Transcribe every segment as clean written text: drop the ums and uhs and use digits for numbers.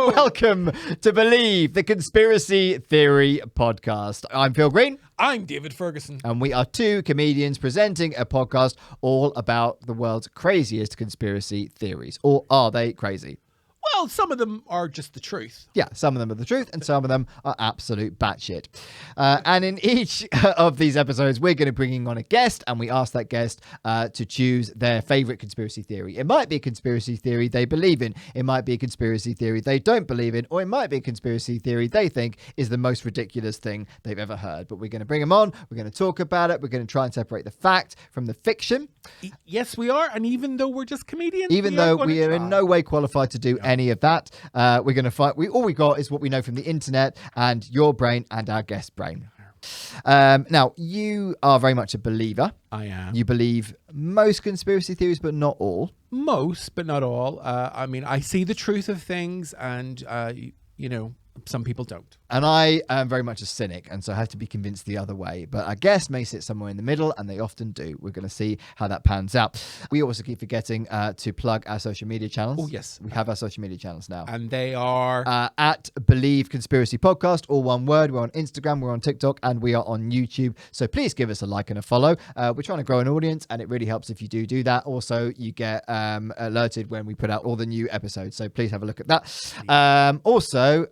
Welcome to Believe, the Conspiracy Theory podcast. I'm Phil Green. I'm David Ferguson. And we are two comedians presenting a podcast all about the world's craziest conspiracy theories. Or are they crazy? Well, some of them are just the truth. Yeah, some of them are the truth and some of them are absolute batshit. And in each of these episodes, we're going to bring on a guest and we ask that guest to choose their favorite conspiracy theory. It might be a conspiracy theory they believe in. It might be a conspiracy theory they don't believe in. Or it might be a conspiracy theory they think is the most ridiculous thing they've ever heard. But we're going to bring them on. We're going to talk about it. We're going to try and separate the fact from the fiction. Yes, we are. And even though we're just comedians, even though we are in no way qualified to do any of that, we're going to fight. All we got is what we know from the internet and your brain and our guest brain. Now, you are very much a believer. I am. You believe most conspiracy theories, but not all. Most, but not all. I mean, I see the truth of things and, you know, some people don't. And I am very much a cynic, and so I have to be convinced the other way. But our guest may sit somewhere in the middle, and they often do. We're going to see how that pans out. We also keep forgetting to plug our social media channels. Oh, yes. We have our social media channels now. And they are... at Believe Conspiracy Podcast, all one word. We're on Instagram, we're on TikTok, and we are on YouTube. So please give us a like and a follow. We're trying to grow an audience, and it really helps if you do that. Also, you get alerted when we put out all the new episodes. So please have a look at that. Also,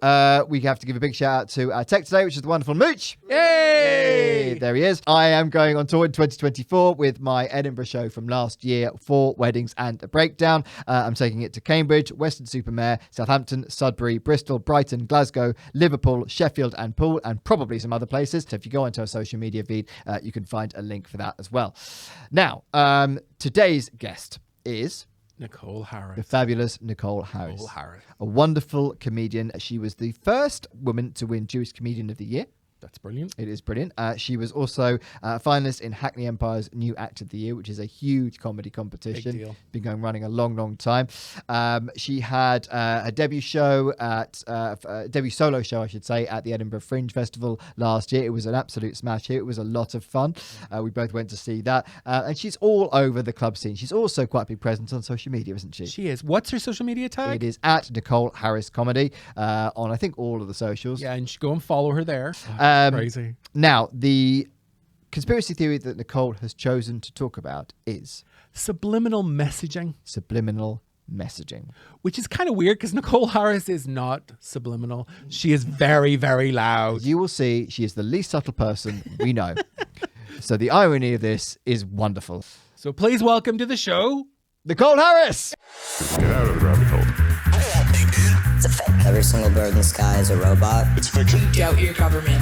we have to give a big shout out to our tech today, which is the wonderful Mooch. Yay! There he is. I am going on tour in 2024 with my Edinburgh show from last year, 4 weddings and a breakdown. I'm taking it to Cambridge, Weston-super-Mare, Southampton, Sudbury, Bristol, Brighton, Glasgow, Liverpool, Sheffield and Poole, and probably some other places. So if you go onto our social media feed, you can find a link for that as well. Now, today's guest is... Nicole Harris. The fabulous Nicole Harris. Nicole Harris. A wonderful comedian. She was the first woman to win Jewish Comedian of the Year. That's brilliant. It is brilliant. She was also a finalist in Hackney Empire's New Act of the Year, which is a huge comedy competition. Big deal. Been running a long, long time. She had a debut show debut solo show, I should say, at the Edinburgh Fringe Festival last year. It was an absolute smash hit. It was a lot of fun. We both went to see that. And she's all over the club scene. She's also quite a big presence on social media, isn't she? She is. What's her social media tag? It is at Nicole Harris Comedy on, I think, all of the socials. Yeah, and go and follow her there. Crazy. Now, the conspiracy theory that Nicole has chosen to talk about is subliminal messaging. Subliminal messaging. Which is kind of weird because Nicole Harris is not subliminal. She is very, very loud. You will see she is the least subtle person we know. So the irony of this is wonderful. So please welcome to the show, Nicole Harris! Get out of the rabbit hole. It's a fake. Every single bird in the sky is a robot. It's fiction. Doubt your government.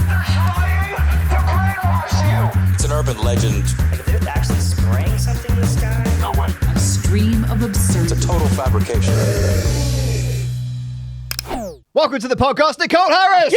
It's an urban legend. Like if they're actually spraying something in the sky. No way. A stream of absurdity. It's a total fabrication. Welcome to the podcast, Nicole Harris!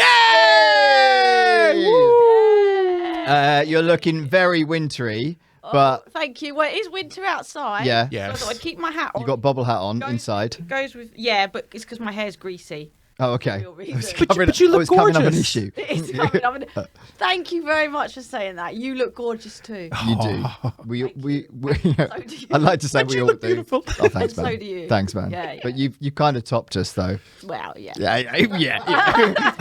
Yay! You're looking very wintry. But thank you. Well, it is winter outside. Yeah. Yes. So I thought I'd keep my hat on. You got bobble hat on inside. Goes with but it's because my hair's greasy. Oh, okay. Real reason. But you look covering up an gorgeous. issue. It's coming up. Thank you very much for saying that. You look gorgeous too. You do. We do you. I'd like to say But we you all look do. beautiful. Oh, thanks, So man. do you. Thanks, man. Yeah, yeah. But you kind of topped us, though. Well, yeah. Yeah.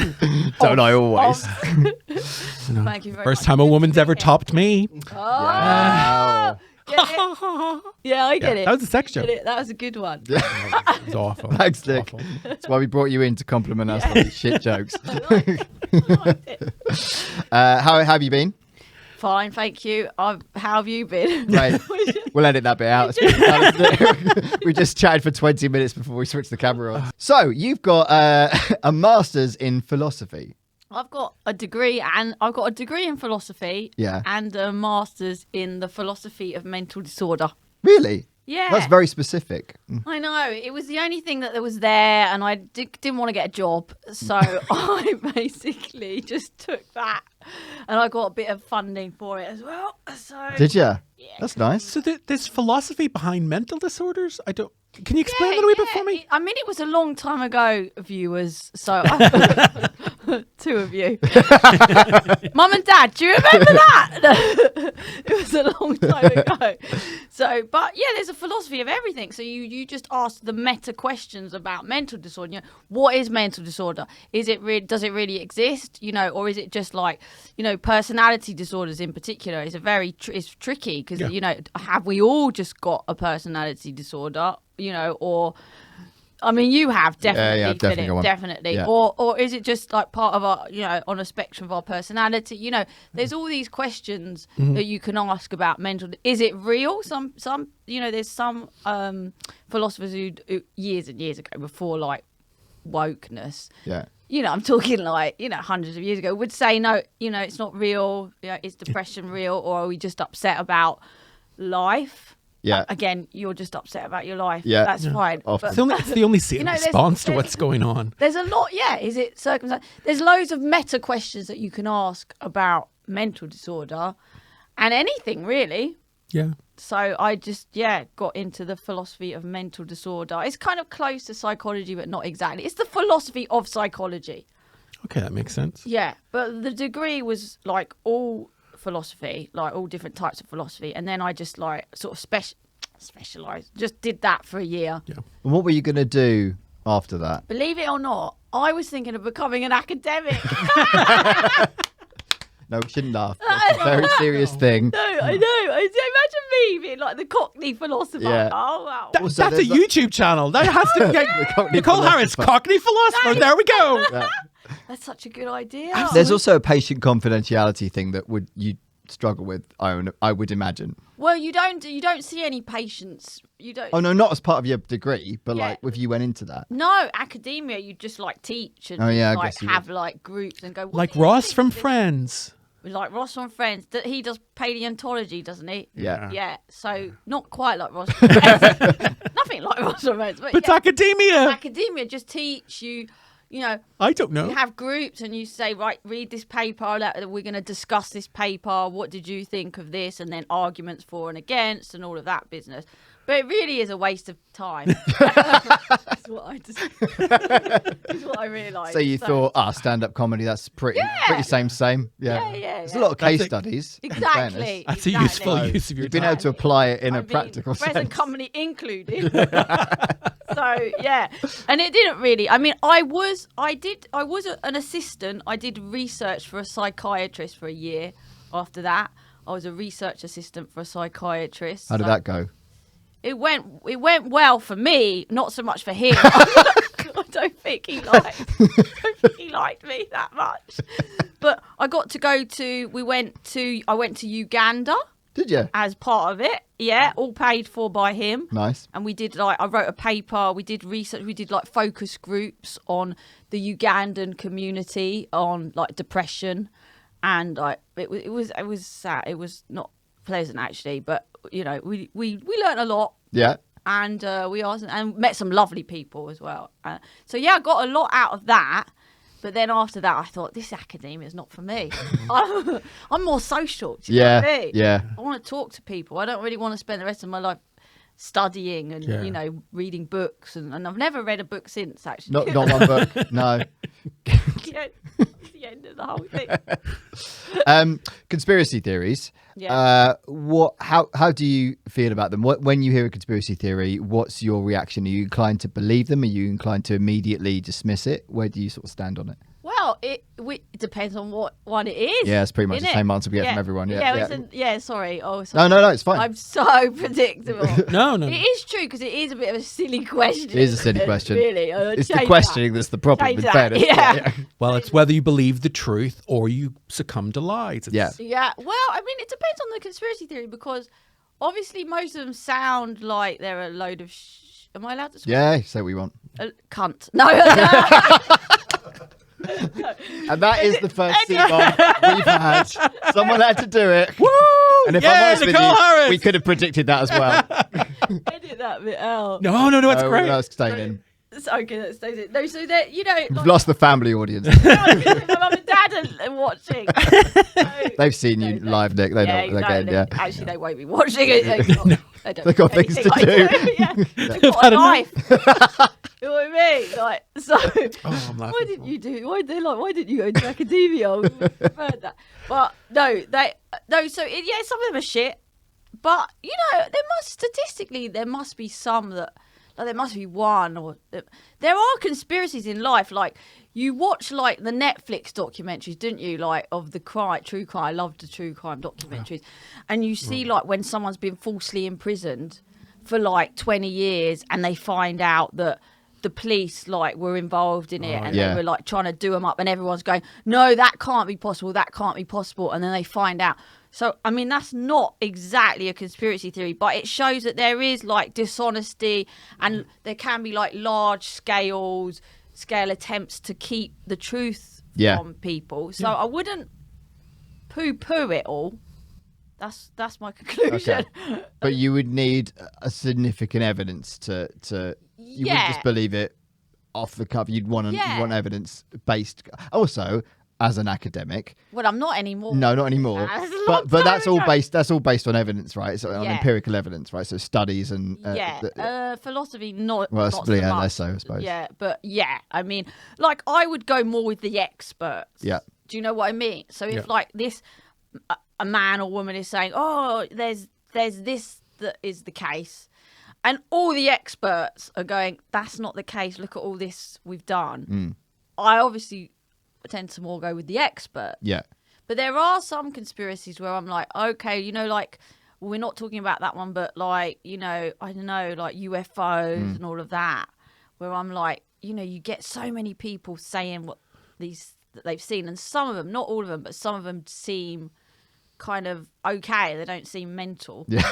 Don't I always? Thank you very much. First time a woman's ever topped me. Wow. Get it? Yeah, I get it. That was a sex joke. Get it? That was a good one. It's awful. Thanks, Nick. Awful. That's why we brought you in to compliment us on these shit jokes. Liked it. How have you been? Fine, thank you. How have you been? Right. We'll edit that bit out. We just chatted for 20 minutes before we switched the camera on. So, you've got a master's in philosophy. I've got a degree in philosophy. Yeah. And a master's in the philosophy of mental disorder. Really? Yeah. That's very specific. I know. It was the only thing that was there, and I didn't want to get a job. So I basically just took that, and I got a bit of funding for it as well. So Did you? Yeah. That's nice. So there's philosophy behind mental disorders? I don't... Can you explain that a wee bit for me? I mean, it was a long time ago, viewers. So, two of you, Mum and Dad. Do you remember that? It was a long time ago. So, but yeah, there's a philosophy of everything. So you just ask the meta questions about mental disorder. You know, what is mental disorder? Is it does it really exist? You know, or is it just like, you know, personality disorders in particular is a very it's tricky because you know, have we all just got a personality disorder? You know, or I mean, you have definitely, Philip, definitely. Yeah. Or is it just like part of our, you know, on a spectrum of our personality? You know, there's all these questions that you can ask about mental. Is it real? Some, you know, there's some philosophers who years and years ago, before like wokeness. Yeah. You know, I'm talking like, you know, hundreds of years ago, would say no. You know, it's not real. You know, is depression real, or are we just upset about life? Yeah. Again, you're just upset about your life. Yeah. That's fine. Often. It's the only safe You know, response to what's going on. There's a lot, yeah. Is it circumstance? There's loads of meta questions that you can ask about mental disorder and anything really. Yeah. So I just, got into the philosophy of mental disorder. It's kind of close to psychology, but not exactly. It's the philosophy of psychology. Okay, that makes sense. Yeah, but the degree was like all philosophy, like all different types of philosophy, and then I just like sort of specialized, just did that for a year. Yeah. And what were you going to do after that? Believe it or not, I was thinking of becoming an academic. No, we shouldn't laugh. That's a very serious thing. No, I know. Imagine me being like the Cockney philosopher. Yeah. Oh, wow. Also, That's a there's that- YouTube channel. That has to Cockney Nicole Harris, philosopher. Cockney philosopher. There we go. Yeah. That's such a good idea. There's also a patient confidentiality thing that you struggle with. I would imagine. Well, you don't see any patients. You don't. Oh no, not as part of your degree, but Yeah. like if you went into that. No, academia, you just like teach and Oh, yeah, I like guess you have like groups and go. "What Like do you Ross think from of this?" Friends. Like Ross from Friends. He does paleontology, doesn't he? Yeah. Yeah. So not quite like Ross from Friends. Nothing like Ross from Friends. But But yeah, academia. academia just teach you. You know, I don't know. you have groups and you say, right, read this paper. We're going to discuss this paper. What did you think of this? And then arguments for and against and all of that business. But it really is a waste of time. That's what I realised. So you thought, stand-up comedy, that's pretty same. Yeah. There's a lot of case That's studies. in fairness. Exactly. That's a useful use of your You've been time. able to apply it in a I mean, practical present sense. company included. So yeah, and it didn't really. I mean, I was an assistant. I did research for a psychiatrist for a year. After that, I was a research assistant for a psychiatrist. How did that go? It went well for me, not so much for him. I don't think he liked me that much. But I got to go to. I went to Uganda. Did you? As part of it, yeah, all paid for by him. Nice. And we did I wrote a paper. We did research. We did like focus groups on the Ugandan community on like depression, and it was sad. It was not pleasant actually, but you know we learned a lot. Yeah. And we asked and met some lovely people as well. So yeah, I got a lot out of that. But then after that, I thought, this academia is not for me. I'm more social. Do you know what I mean? Yeah. I want to talk to people. I don't really want to spend the rest of my life studying and, you know, reading books. And I've never read a book since, actually. Not one book, no. Yeah, that's the end of the whole thing. Conspiracy theories. Yeah. How do you feel about them? When you hear a conspiracy theory, what's your reaction? Are you inclined to believe them? Are you inclined to immediately dismiss it? Where do you sort of stand on it? Well, it depends on what one it is. Yeah, it's pretty much the isn't same it? answer we get from everyone. Sorry. Oh, sorry. No, it's fine. I'm so predictable. No. It is true because it is a bit of a silly question. It is a silly question. Really. It's the questioning that's the problem. Change In that. fairness. Yeah. Well, it's whether you believe the truth or you succumb to lies. It's- Yeah. Well, I mean, it depends on the conspiracy theory because obviously most of them sound like they're a load of. Am I allowed to swear? Yeah, say what you want. Cunt. No. And that is the first sitcom we've had. Someone had to do it. Woo! And if Yeah, I'm honest with Nicole you, Harris! we could have predicted that as well. Edit that bit out. No, it's great. That's staying in. So, okay, let's stay there. No, so that We've lost the family audience. my mum and dad are watching. So, They've seen you no. live, Nick. They know exactly. again. Yeah. Actually, they won't be watching it. They don't They've got do things anything to do. I do. Yeah. They've got a life. You know what I mean? Like, so. I'm laughing. Why didn't you do? Why didn't you go into academia? I would have preferred that. But no. So some of them are shit. But statistically there must be some that. Like, there must be one, or there are conspiracies in life. Like, you watch like the Netflix documentaries, didn't you? Like, of the true crime. I love the true crime documentaries, and you see like when someone's been falsely imprisoned for like 20 years, and they find out that the police like were involved in it, and they were like trying to do them up, and everyone's going, "No, that can't be possible. That can't be possible," and then they find out. So, I mean, that's not exactly a conspiracy theory, but it shows that there is like dishonesty, and there can be like large scale attempts to keep the truth from people. So I wouldn't poo-poo it all. That's my conclusion. Okay. But you would need a significant evidence to you wouldn't just believe it off the cuff. You'd want evidence based. Also, as an academic, well, I'm not anymore. No, not anymore. But that's all based. That's all based on evidence, right? So on empirical evidence, right? So studies and philosophy, not. Well, not so yeah, much. less so, I suppose. Yeah, but I mean, like, I would go more with the experts. Yeah. Do you know what I mean? So if like this, a man or woman is saying, "Oh, there's this that is the case," and all the experts are going, "That's not the case. Look at all this we've done." I obviously tend to more go with the expert. Yeah. But there are some conspiracies where I'm like, okay, like, we're not talking about that one, but like, I don't know, like UFOs and all of that, where I'm like, you get so many people saying what that they've seen, and some of them, not all of them, but some of them seem kind of okay. They don't seem mental. Yeah.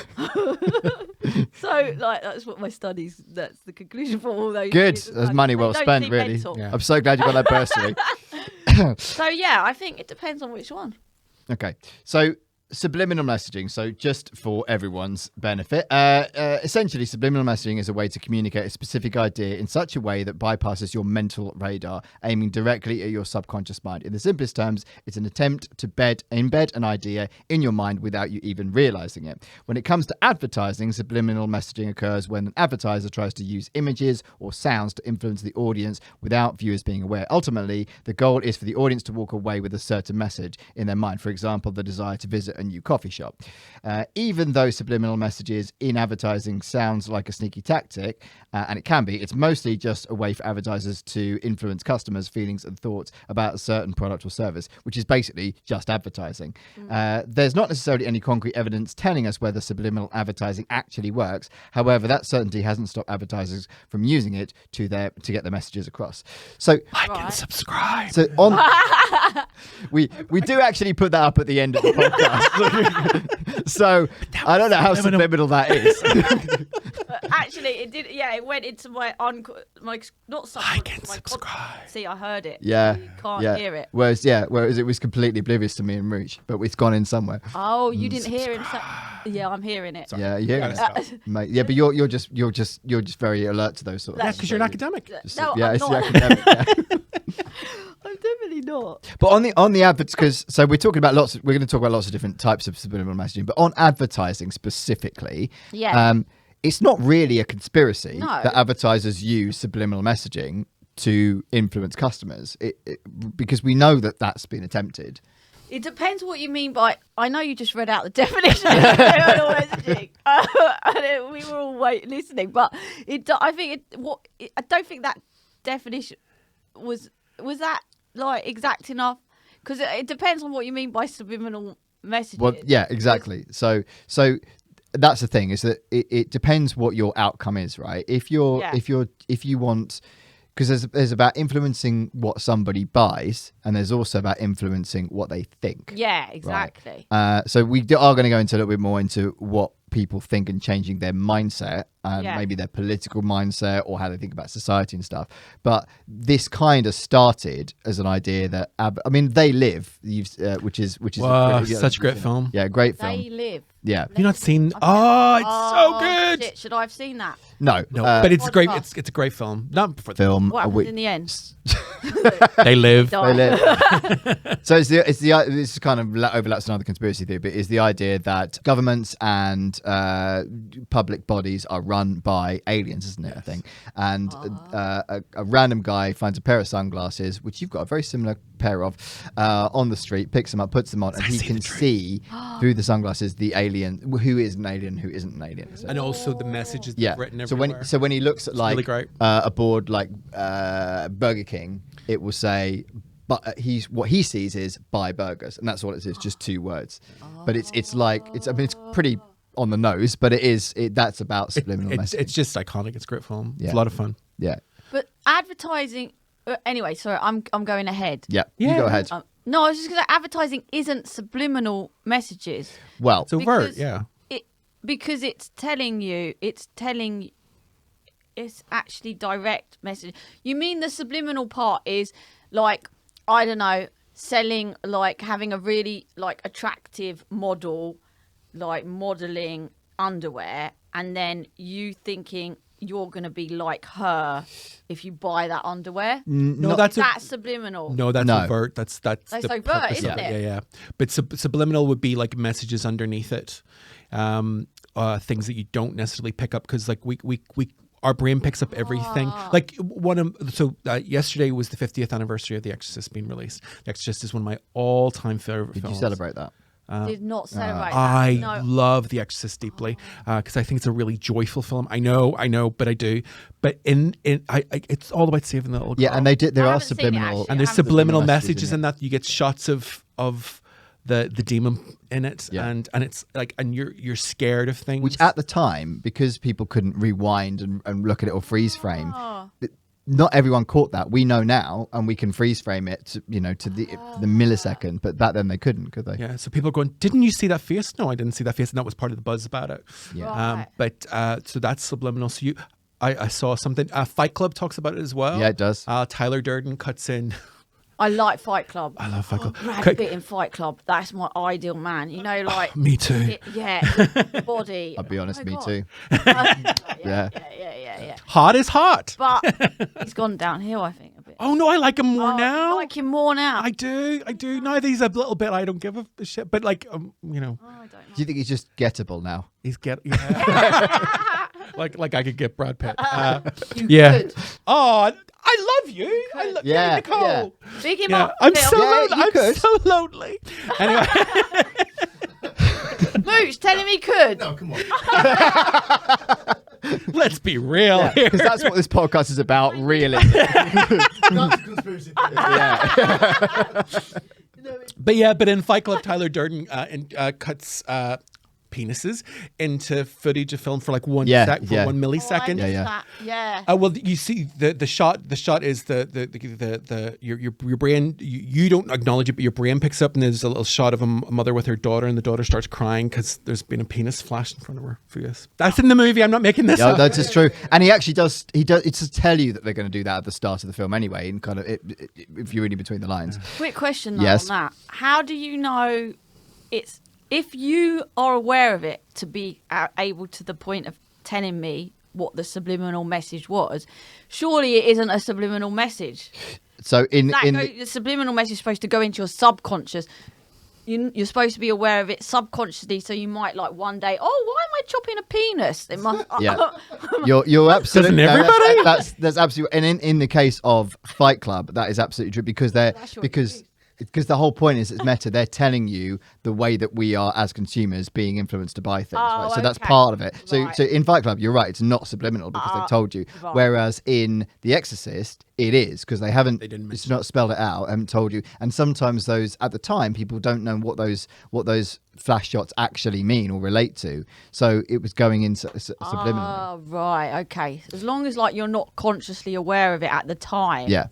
So, like, that's what my studies, that's the conclusion for all those. Good. That's money well spent, really. Yeah. I'm so glad you got that bursary. So, yeah, I think it depends on which one. Okay. So, subliminal messaging. So, just for everyone's benefit, essentially, subliminal messaging is a way to communicate a specific idea in such a way that bypasses your mental radar, aiming directly at your subconscious mind. In the simplest terms, it's an attempt to embed an idea in your mind without you even realizing it. When it comes to advertising, subliminal messaging occurs when an advertiser tries to use images or sounds to influence the audience without viewers being aware. Ultimately, the goal is for the audience to walk away with a certain message in their mind. For example, the desire to visit a new coffee shop. Even though subliminal messages in advertising sounds like a sneaky tactic, and it can be, it's mostly just a way for advertisers to influence customers' feelings and thoughts about a certain product or service, which is basically just advertising. There's not necessarily any concrete evidence telling us whether subliminal advertising actually works. However, that certainty hasn't stopped advertisers from using it to get their messages across. So Like and subscribe. So on, we do actually put that up at the end of the podcast. So I don't know how subliminal that is. Actually, it did. Yeah, it went into my not Like and my subscribe. See, I heard it. Yeah, You can't hear it. Whereas it was completely oblivious to me and Rooch, but it's gone in somewhere. Oh, you didn't hear him. Yeah, I'm hearing it. Yeah, you hearing Gotta it, mate. Yeah, but you're just very alert to those sort of Yeah, things. because you're an academic. No, Yeah, I'm it's the not. academic. Yeah. I'm definitely not. But on the adverts, because so we're talking about we're going to talk about lots of different types of subliminal messaging, but on advertising specifically, it's not really a conspiracy that advertisers use subliminal messaging to influence customers, because we know that that's been attempted. It depends what you mean by. I know you just read out the definition of subliminal messaging, and we were all listening. But I don't think that definition was that like exact enough, because it depends on what you mean by subliminal messaging. Well, yeah, exactly. So that's the thing, is that it depends what your outcome is, right? If you want. Because there's about influencing what somebody buys, and there's also about influencing what they think. Yeah, exactly. Right? So we are going to go into a little bit more into what people think and changing their mindset and Yeah. maybe their political mindset or how they think about society and stuff. But this kind of started as an idea that They Live, which is Wow, such a great film. Yeah, great film. They Live. Yeah. Have you not seen? Oh, it's so good. Shit, should I have seen that? No, But it's great. podcast. It's a great film. Not for film. What happened in the end? They live. Die. They live. So this kind of overlaps another conspiracy theory, but is the idea that governments and public bodies are run by aliens, isn't it? I think. And a random guy finds a pair of sunglasses, which you've got a very similar pair of, on the street, picks them up, puts them on, and he can see through the sunglasses the alien, who is an alien, who isn't an alien. So, And also the messages yeah. they've written So everywhere. when he looks at really like great. a board like Burger King, it will say, but what he sees is buy burgers, and that's all it is, just 2 words. But it's pretty on the nose, but that's about subliminal messaging. It's just iconic. It's a great film. Yeah. It's a lot of fun. Yeah. But advertising. Anyway, sorry, I'm going ahead. Yeah. Yeah. You go ahead. No, I was just going to say advertising isn't subliminal messages. Well, It's overt. Because Yeah. Because it's actually direct message. You mean the subliminal part is like, I don't know, selling, like having a really like attractive model, like modeling underwear, and then you thinking you're going to be like her if you buy that underwear? No, That's that's subliminal. No, that's No. overt. That's the overt, purpose isn't of it? Yeah, yeah. But subliminal would be like messages underneath it, things that you don't necessarily pick up because like we our brain picks up everything. Like yesterday was the 50th anniversary of The Exorcist being released. The Exorcist is one of my all-time favorite did films. you celebrate that? Did not celebrate that. I No. love The Exorcist deeply because I think it's a really joyful film. I know, but I do. But it's all about saving the little girl. Yeah, and there I are haven't seen it, subliminal. actually. And there's I haven't subliminal seen it. messages in that. You get shots of the demon in it, Yeah. and it's like, and you're scared of things. Which at the time, because people couldn't rewind and look at it or freeze frame, not everyone caught that. We know now, and we can freeze frame it to the millisecond. But back then they couldn't, could they? Yeah, so people are going, didn't you see that face? No, I didn't see that face, and that was part of the buzz about it. Yeah. Right. So that's subliminal. So I saw something. Fight Club talks about it as well. Yeah, it does. Tyler Durden cuts in. I like Fight Club. I love Fight Club. Brad Quick- Pitt in Fight Club. That's my ideal man. You know, like Me too. body. I'll be honest, Oh, me God. too. Yeah. Hot is hot. But he's gone downhill, I think, a bit. Oh no, I like him more Oh, now. you like him more now. I do. Now that he's a little bit, I don't give a shit. But like, I don't know. Do you think he's just gettable now? he's like I could get Brad Pitt. Yeah. could. Oh, I love you. I love Yeah, Nicole. yeah. Big him Yeah. up. I'm little. so Yeah, lonely. you I'm could. so lonely. Anyway, Mooch, tell him he could. let's be real here. Because that's what this podcast is about, really. But in Fight Club, Tyler Durden cuts penises into footage of film for like 1 Yeah, sec, for yeah. 1 millisecond. Oh, I missed Yeah. that. Yeah. Well, you see the shot. The shot is your brain. You don't acknowledge it, but your brain picks up, and there's a little shot of a mother with her daughter, and the daughter starts crying because there's been a penis flashed in front of her face. That's in the movie. I'm not making this Yeah, up. that's just true. And he actually does. It's to tell you that they're going to do that at the start of the film anyway, and kind of if you're reading between the lines. Quick question though Yes. on that. How do you know it's if you are aware of it to be able to the point of telling me what the subliminal message was? Surely it isn't a subliminal message. So The subliminal message is supposed to go into your subconscious. You're supposed to be aware of it subconsciously, so you might like one day, oh, why am I chopping a penis? It must. Yeah. You're absolutely. Doesn't everybody? That's absolutely. And in the case of Fight Club, that is absolutely true because because the whole point is it's meta. They're telling you the way that we are as consumers being influenced to buy things. Oh, right? So that's okay. part of it. So Right. so in Fight Club, you're right. It's not subliminal because they've told you. right. Whereas in The Exorcist, it is because they haven't. didn't It's not spelled it out. Haven't told you. And sometimes those at the time people don't know what those flash shots actually mean or relate to. So it was going into subliminal. Oh, right. Okay. As long as like you're not consciously aware of it at the time. Yeah.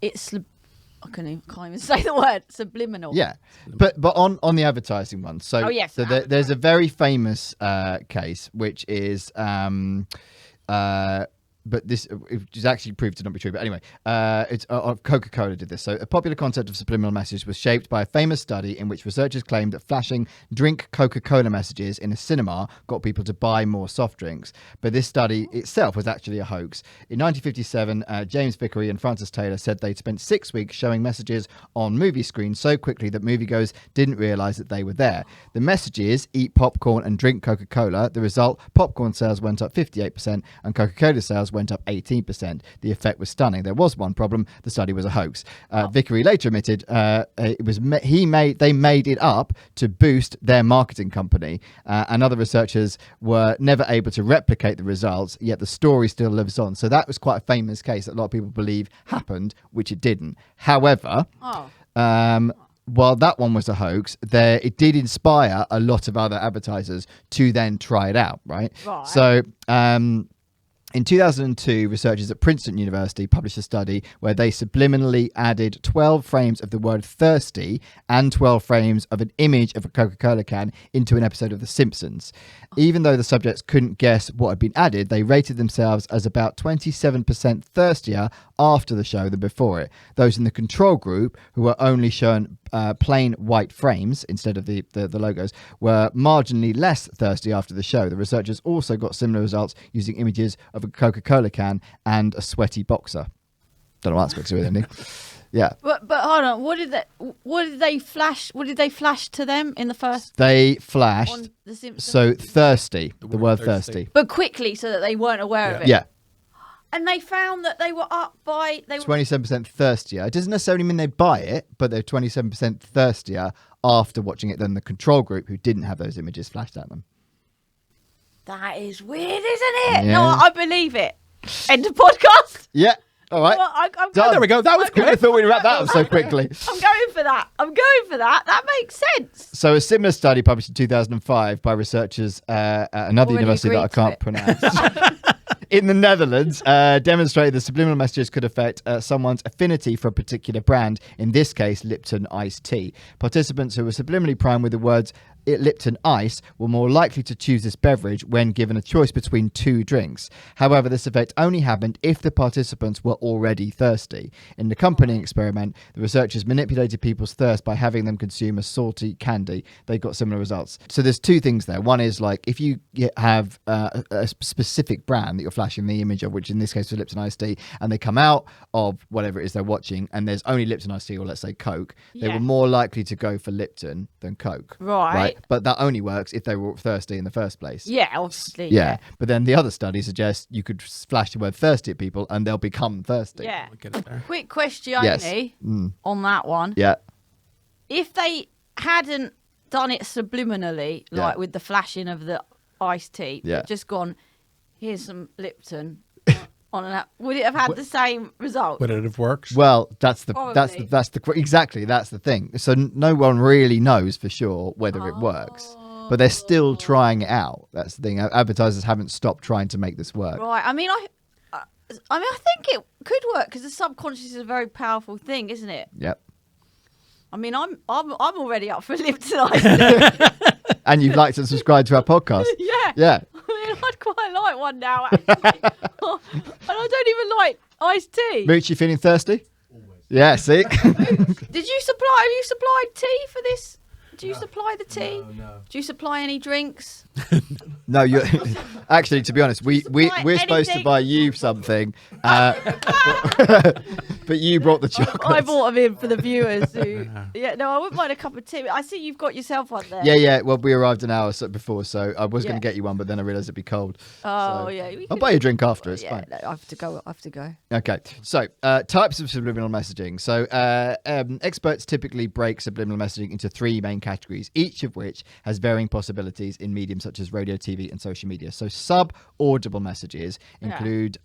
It's. can't even say the word subliminal. Yeah, but on the advertising one. So, Oh, yes, so there's a very famous case which is but this is actually proved to not be true. But anyway, it's Coca-Cola did this. So a popular concept of subliminal message was shaped by a famous study in which researchers claimed that flashing "drink Coca-Cola" messages in a cinema got people to buy more soft drinks. But this study itself was actually a hoax. In 1957, James Vickery and Francis Taylor said they'd spent 6 weeks showing messages on movie screens so quickly that moviegoers didn't realise that they were there. The messages, eat popcorn and drink Coca-Cola. The result, popcorn sales went up 58% and Coca-Cola sales went up 18%. The effect was stunning. There was one problem: the study was a hoax. Vickery later admitted they made it up to boost their marketing company, and other researchers were never able to replicate the results. Yet the story still lives on. So that was quite a famous case that a lot of people believe happened, which it didn't. However, while that one was a hoax, it did inspire a lot of other advertisers to then try it out, right? So in 2002, researchers at Princeton University published a study where they subliminally added 12 frames of the word thirsty and 12 frames of an image of a Coca-Cola can into an episode of The Simpsons. Even though the subjects couldn't guess what had been added, they rated themselves as about 27% thirstier after the show than before it. Those in the control group, who were only shown plain white frames instead of the logos, were marginally less thirsty after the show. The researchers also got similar results using images of a Coca-Cola can and a sweaty boxer. Don't know what that's got to do with anything. Yeah. But hold on, what did they flash to them in the first? They flashed On The Simpsons? so thirsty, the word thirsty. But quickly, so that they weren't aware of it. Yeah. And they found that they were up by 27% thirstier. It doesn't necessarily mean they buy it, but they're 27% thirstier after watching it than the control group who didn't have those images flashed at them. That is weird, isn't it? Yeah. No, I believe it. End of podcast. Yeah. All right. Well, I'm Done. going, There we go. That was I good. thought we'd wrap that up so quickly. I'm going for that. That makes sense. So a similar study published in 2005 by researchers at another Already university that I agreed to can't it. pronounce. In the Netherlands, demonstrated that subliminal messages could affect someone's affinity for a particular brand, in this case, Lipton iced tea. Participants who were subliminally primed with the words Lipton Ice were more likely to choose this beverage when given a choice between two drinks. However, this effect only happened if the participants were already thirsty. In the accompanying experiment, the researchers manipulated people's thirst by having them consume a salty candy. They got similar results. So there's two things there. One is like if you have a specific brand that you're flashing the image of, which in this case was Lipton iced tea, and they come out of whatever it is they're watching and there's only Lipton iced tea, or let's say Coke, they were more likely to go for Lipton than Coke. Right. But that only works if they were thirsty in the first place. Yeah, obviously. Yeah. But then the other study suggests you could flash the word thirsty at people and they'll become thirsty. Yeah. I'll get it there. Quick question Yes. only on that one. Yeah. If they hadn't done it subliminally, like with the flashing of the iced tea, but just gone, here's some Lipton on an app, would it have had the same result? Would it have worked? Well, that's the thing. So no one really knows for sure whether it works, but they're still trying it out. That's the thing. Advertisers haven't stopped trying to make this work. Right. I mean, I think it could work because the subconscious is a very powerful thing, isn't it? Yep. I mean, I'm already up for Lipton iced tea. And you've liked and subscribed to our podcast. Yeah. Yeah. I mean, I'd quite like one now, actually. And I don't even like iced tea. Mooch, you feeling thirsty? Always. Yeah, see? Have you supplied tea for this? Do you supply the tea? No. Do you supply any drinks? No, you're actually, to be honest, we're supposed to anything? buy you something, but you brought the chocolate. I bought them in for the viewers. Who, I wouldn't mind a cup of tea. I see you've got yourself one there. Yeah. Well, we arrived an hour before, so I was going to get you one, but then I realised it'd be cold. Oh, so yeah. I'll buy you a drink after. It's Yeah, fine. no, I have to go. Okay, so types of subliminal messaging. So experts typically break subliminal messaging into three main categories, each of which has varying possibilities in mediums such as radio, TV, and social media. So sub-audible messages include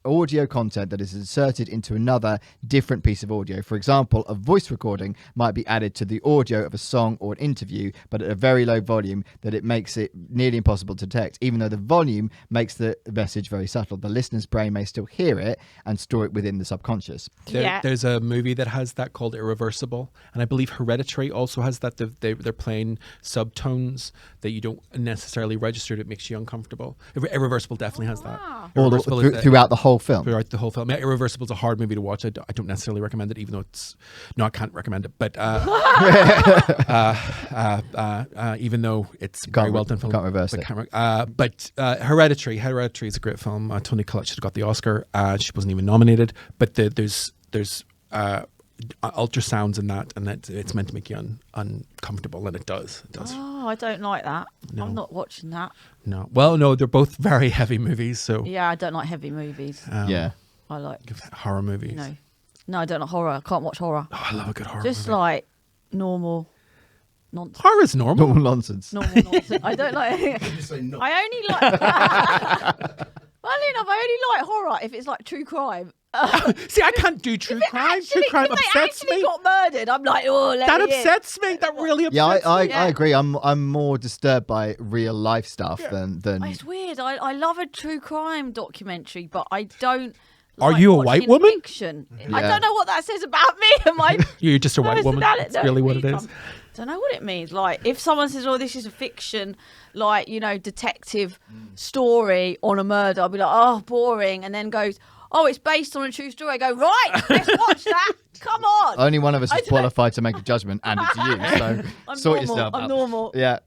audio content that is inserted into another different piece of audio. For example, a voice recording might be added to the audio of a song or an interview, but at a very low volume that it makes it nearly impossible to detect. Even though the volume makes the message very subtle, the listener's brain may still hear it and store it within the subconscious. There's a movie that has that called Irreversible, and I believe Hereditary also has that. They're playing subtones that you don't necessarily register. It makes you uncomfortable. Irreversible definitely has that. Irreversible is Throughout the whole film. Throughout the whole film. Irreversible is a hard movie to watch. I don't necessarily recommend it, even though it's no, I can't recommend it. But even though it's very well done film, can't reverse it. But Hereditary is a great film. Toni Collette should have got the Oscar. She wasn't even nominated. But there's ultrasounds in that, and that it's meant to make you uncomfortable, and it does. Oh, I don't like that. No. I'm not watching that. No, well, no, they're both very heavy movies. So Yeah, I don't like heavy movies. Yeah. I like horror movies. No, I don't like horror. I can't watch horror. Oh, I love a good horror Just movie. like normal nonsense. Horror is normal. Normal nonsense. Normal nonsense. I don't like. I only like. Funnily enough, I only like horror if it's like true crime. See, I can't do true crime. True crime if upsets they actually me. got murdered, I'm like, oh, let That me in. upsets me. That really Yeah, upsets me. I agree. I'm more disturbed by real life stuff than It's weird. I love a true crime documentary, but I don't. Are like you a watching white woman? Fiction. I Yeah. don't know what that says about me and my. You're just a white woman. personality. That's really what it is. Don't know what it means. Like, if someone says, "Oh, this is a fiction," like, detective story on a murder, I'll be like, "Oh, boring," and then goes, "Oh, it's based on a true story." I go, "Right, let's watch that. Come on." only one of us I is don't- qualified to make a judgment, and it's you. So I'm sort normal. yourself I'm out. normal. Yeah.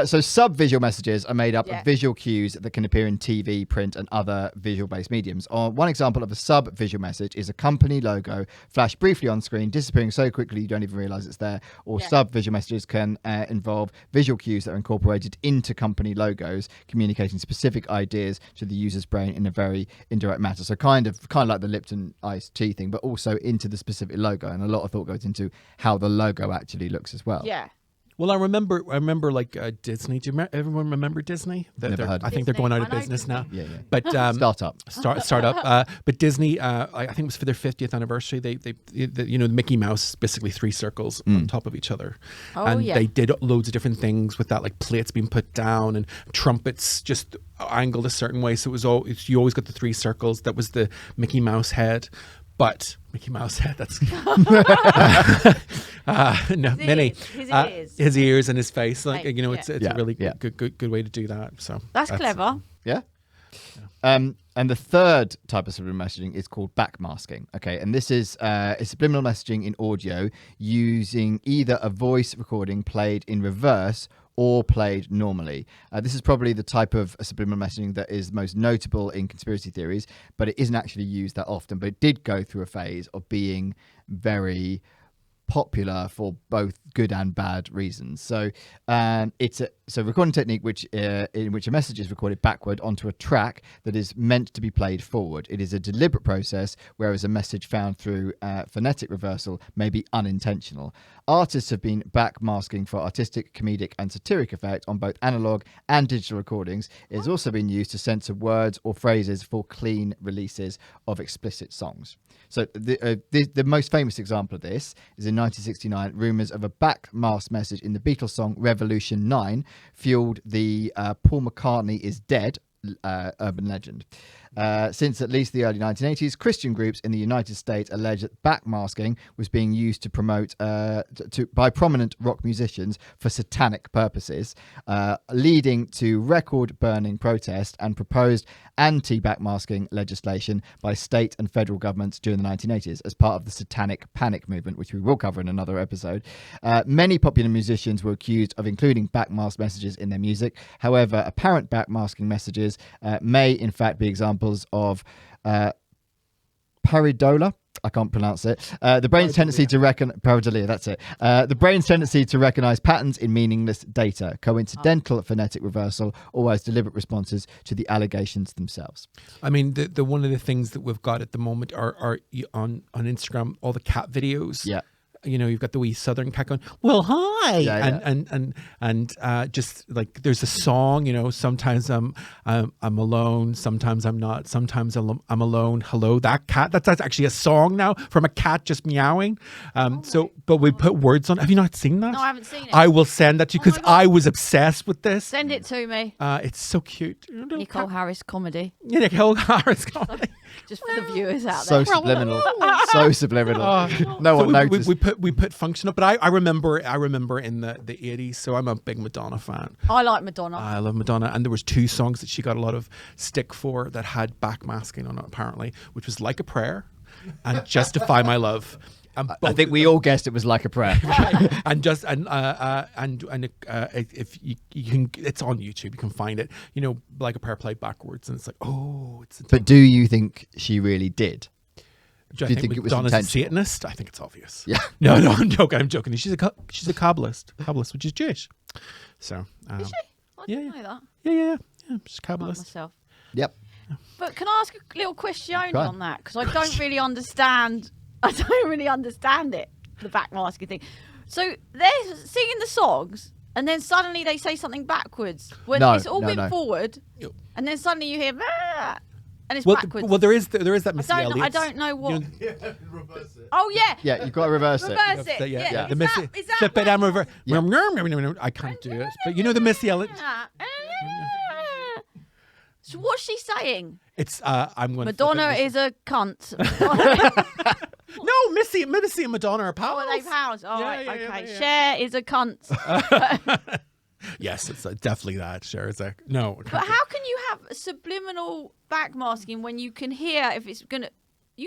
So sub-visual messages are made up Yeah. of visual cues that can appear in TV, print, and other visual-based mediums. One example of a sub-visual message is a company logo flashed briefly on screen, disappearing so quickly you don't even realize it's there. Or Yeah. sub-visual messages can involve visual cues that are incorporated into company logos, communicating specific ideas to the user's brain in a very indirect manner. So kind of like the Lipton iced tea thing, but also into the specific logo. And a lot of thought goes into how the logo actually looks as well. Yeah. Well, I remember like Disney. Do everyone remember Disney? Never heard of I think they're going out of Disney. I know business now. Yeah. But Startup. startup. But Disney, I think it was for their 50th anniversary. They Mickey Mouse, basically 3 circles on top of each other, Oh, and yeah. they did loads of different things with that, like plates being put down and trumpets just angled a certain way. So you always got the 3 circles. That was the Mickey Mouse head. But Mickey Mouse head, that's no, Minnie. His ears and his face. Like, Right, it's Yeah, a really yeah. good way to do that. So That's clever. Yeah. And the third type of subliminal messaging is called backmasking. Okay, and this is subliminal messaging in audio using either a voice recording played in reverse or played normally. This is probably the type of subliminal messaging that is most notable in conspiracy theories, but it isn't actually used that often. But it did go through a phase of being very popular for both good and bad reasons. So it's a recording technique in which a message is recorded backward onto a track that is meant to be played forward. It is a deliberate process, whereas a message found through phonetic reversal may be unintentional. Artists have been backmasking for artistic, comedic, and satiric effect on both analog and digital recordings. It has also been used to censor words or phrases for clean releases of explicit songs. So the most famous example of this is in 1969, rumours of a backmasked message in the Beatles song Revolution 9 fueled the Paul McCartney is dead urban legend. Since at least the early 1980s, Christian groups in the United States allege that backmasking was being used to promote by prominent rock musicians for satanic purposes, leading to record-burning protest and proposed anti-backmasking legislation by state and federal governments during the 1980s as part of the Satanic Panic movement, which we will cover in another episode. Many popular musicians were accused of including backmasked messages in their music. However, apparent backmasking messages may in fact be examples of pareidolia. I can't pronounce it. The brain's tendency to pareidolia. That's it. The brain's tendency to recognize patterns in meaningless data, coincidental phonetic reversal, or as deliberate responses to the allegations themselves. I mean, the one of the things that we've got at the moment are on Instagram, all the cat videos. Yeah. you've got the wee southern cat going, well, hi, and just like there's a song, sometimes I'm alone, sometimes I'm not, sometimes I'm alone. Hello, that cat. That's actually a song now from a cat just meowing. But we put words on. Have you not seen that? No, I haven't seen it. I will send that to you because I was obsessed with this. Send it to me. It's so cute. Nicole Harris comedy. Yeah, Nicole Harris comedy. Just for the viewers out So there. subliminal. So subliminal. No one noticed. We put function up, but I remember in the 80s, so I'm a big Madonna fan. I like Madonna. I love Madonna, and there was 2 songs that she got a lot of stick for that had backmasking on it apparently, which was Like a Prayer and Justify My Love. I think we all guessed it was Like a Prayer. and if you can, it's on YouTube. You can find it. Like a Prayer played backwards, and it's like, oh, it's. But do you think she really did? Do you think it was Madonna's a intentional? Satanist? I think it's obvious. Yeah. No, I'm joking. She's a Kabbalist, which is Jewish. So. Is she? I didn't know that. Yeah. She's a Like Kabbalist. myself. Yep. But can I ask a little question Go on. on that? Because I don't really understand. I don't really understand it, the backmasking thing. So they're singing the songs, and then suddenly they say something backwards when No, it's all no, been no. forward, and then suddenly you hear "Ah," and it's Well, backwards. there is that Missy I Elliott. don't know what. Oh yeah. Yeah, you've got to reverse it. Reverse it. Yeah. Yeah. The Missy. Is that Flip it and right? reverse. I can't do it. But the Missy Elliott. So what's she saying? It's I'm going. Madonna is a cunt. No, Missy and Madonna are pals. Oh, are they pals? Oh, Yeah, right, yeah, okay. yeah. Cher is a cunt. Yes, it's definitely that. Sure, it's no. But how can you have subliminal backmasking when you can hear if it's gonna?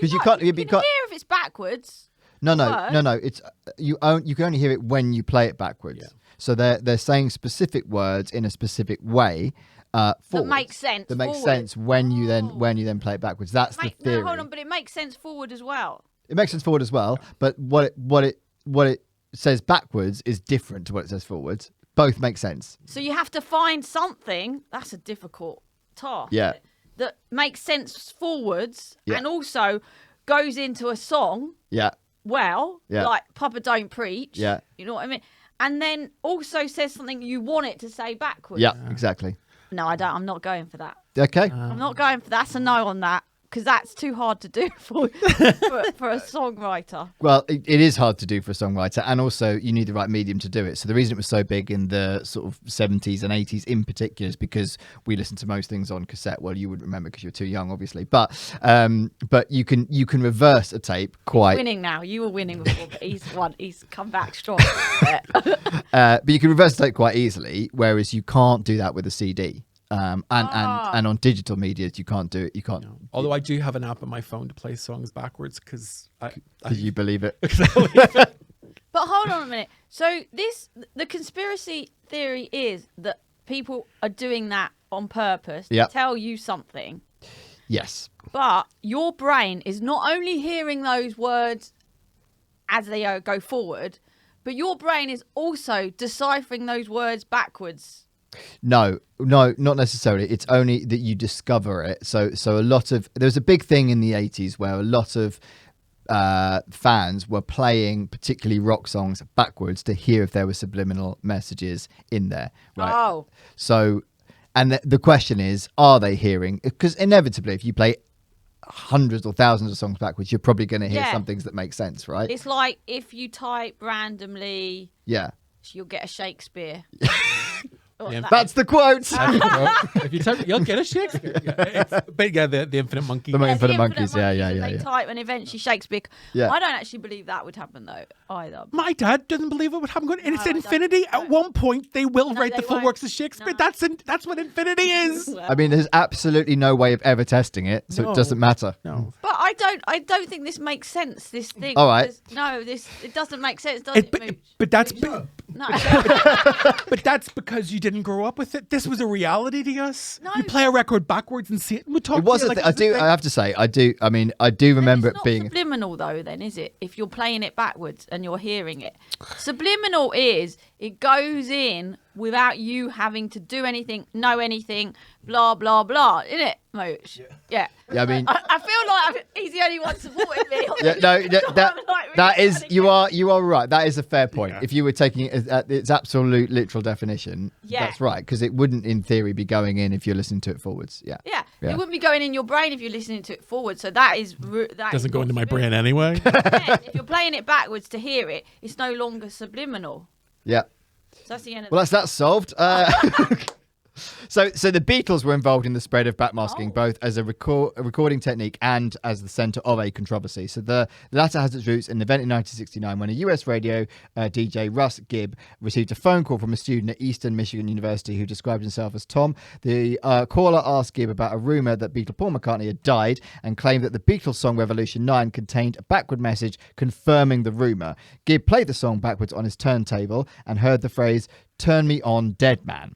'Cause you can't- You you can can't- hear if it's backwards. No. Word. It's you can only hear it when you play it backwards. Yeah. So they're saying specific words in a specific way. Forwards, makes sense That makes forward. sense when you then play it backwards. That's the theory. No, hold on, but it makes sense forward as well. It makes sense forward as well. But what it says backwards is different to what it says forwards. Both make sense. So you have to find something. That's a difficult task. Yeah. isn't it? That makes sense forwards Yeah. and also goes into a song. Yeah. Well, Yeah. like Papa Don't Preach. Yeah. You know what I mean? And then also says something you want it to say backwards. Yeah. Exactly. No, I don't. I'm not going for that. Okay. I'm not going for that. That's a no on that because that's too hard to do for a songwriter. Well, it is hard to do for a songwriter, and also you need the right medium to do it. So the reason it was so big in the sort of 70s and 80s in particular is because we listened to most things on cassette. Well, you wouldn't remember because you were too young, obviously. But you can reverse a tape quite. Winning now. You were winning before, but he's won. He's come back strong. But you can reverse a tape quite easily, whereas you can't do that with a CD. And on digital medias, you can't do it. You can't. Although I do have an app on my phone to play songs backwards because You believe it. But hold on a minute. So the conspiracy theory is that people are doing that on purpose to Yep. tell you something. Yes. But your brain is not only hearing those words as they go forward, but your brain is also deciphering those words backwards. No, not necessarily. It's only that you discover it. So a lot of there was a big thing in the 80s where a lot of fans were playing particularly rock songs backwards to hear if there were subliminal messages in there. Right. Oh. So, and the question is, are they hearing? Because inevitably, if you play hundreds or thousands of songs backwards, you're probably going to hear Yeah. some things that make sense, right? It's like if you type randomly, Yeah. you'll get a Shakespeare. Or Yeah, that- That's the quote. if you type, you'll get a Shakespeare. But yeah, the Infinite Monkey. The Monkey- the Infinite Infinite Monkeys, yeah, and yeah. They type and eventually Shakespeare. Yeah. I don't actually believe that would happen though either. My dad doesn't believe it would happen. And it's I don't. infinity. At one point, they will No, write they the full won't. works of Shakespeare. No. That's what infinity is. I mean, there's absolutely no way of ever testing it, so No. it doesn't matter. No. But I don't think this makes sense. This thing. All right. It doesn't make sense, does it? Mooch? But that's No. but that's because you didn't grow up with it. This was a reality to us. No. You play a record backwards and see it. And we talk It was to a you thing. like it's a thing. I have to say, I do remember it's it not being. subliminal though. Then is it? If you're playing it backwards and you're hearing it, subliminal is it goes in without you having to do anything, know anything, blah blah blah. Isn't it, Mooch? Yeah. Yeah, I mean, I feel like he's the only one supporting me. On Yeah, this. no, that- I'm like That is, you are right. That is a fair point. Yeah. If you were taking it at its absolute literal definition, Yeah. that's right. Because it wouldn't, in theory, be going in if you're listening to it forwards. Yeah. Yeah, Yeah. it wouldn't be going in your brain if you're listening to it forward. So that is that Doesn't is go not into my subliminal. brain anyway. Then if you're playing it backwards to hear it, it's no longer subliminal. Yeah. So that's the end of Well, that's solved. So the Beatles were involved in the spread of backmasking, both as a recording technique and as the centre of a controversy. So the latter has its roots in an event in 1969 when a US radio DJ, Russ Gibb, received a phone call from a student at Eastern Michigan University who described himself as Tom. The caller asked Gibb about a rumour that Beatle Paul McCartney had died and claimed that the Beatles song Revolution 9 contained a backward message confirming the rumour. Gibb played the song backwards on his turntable and heard the phrase, "Turn me on, dead man."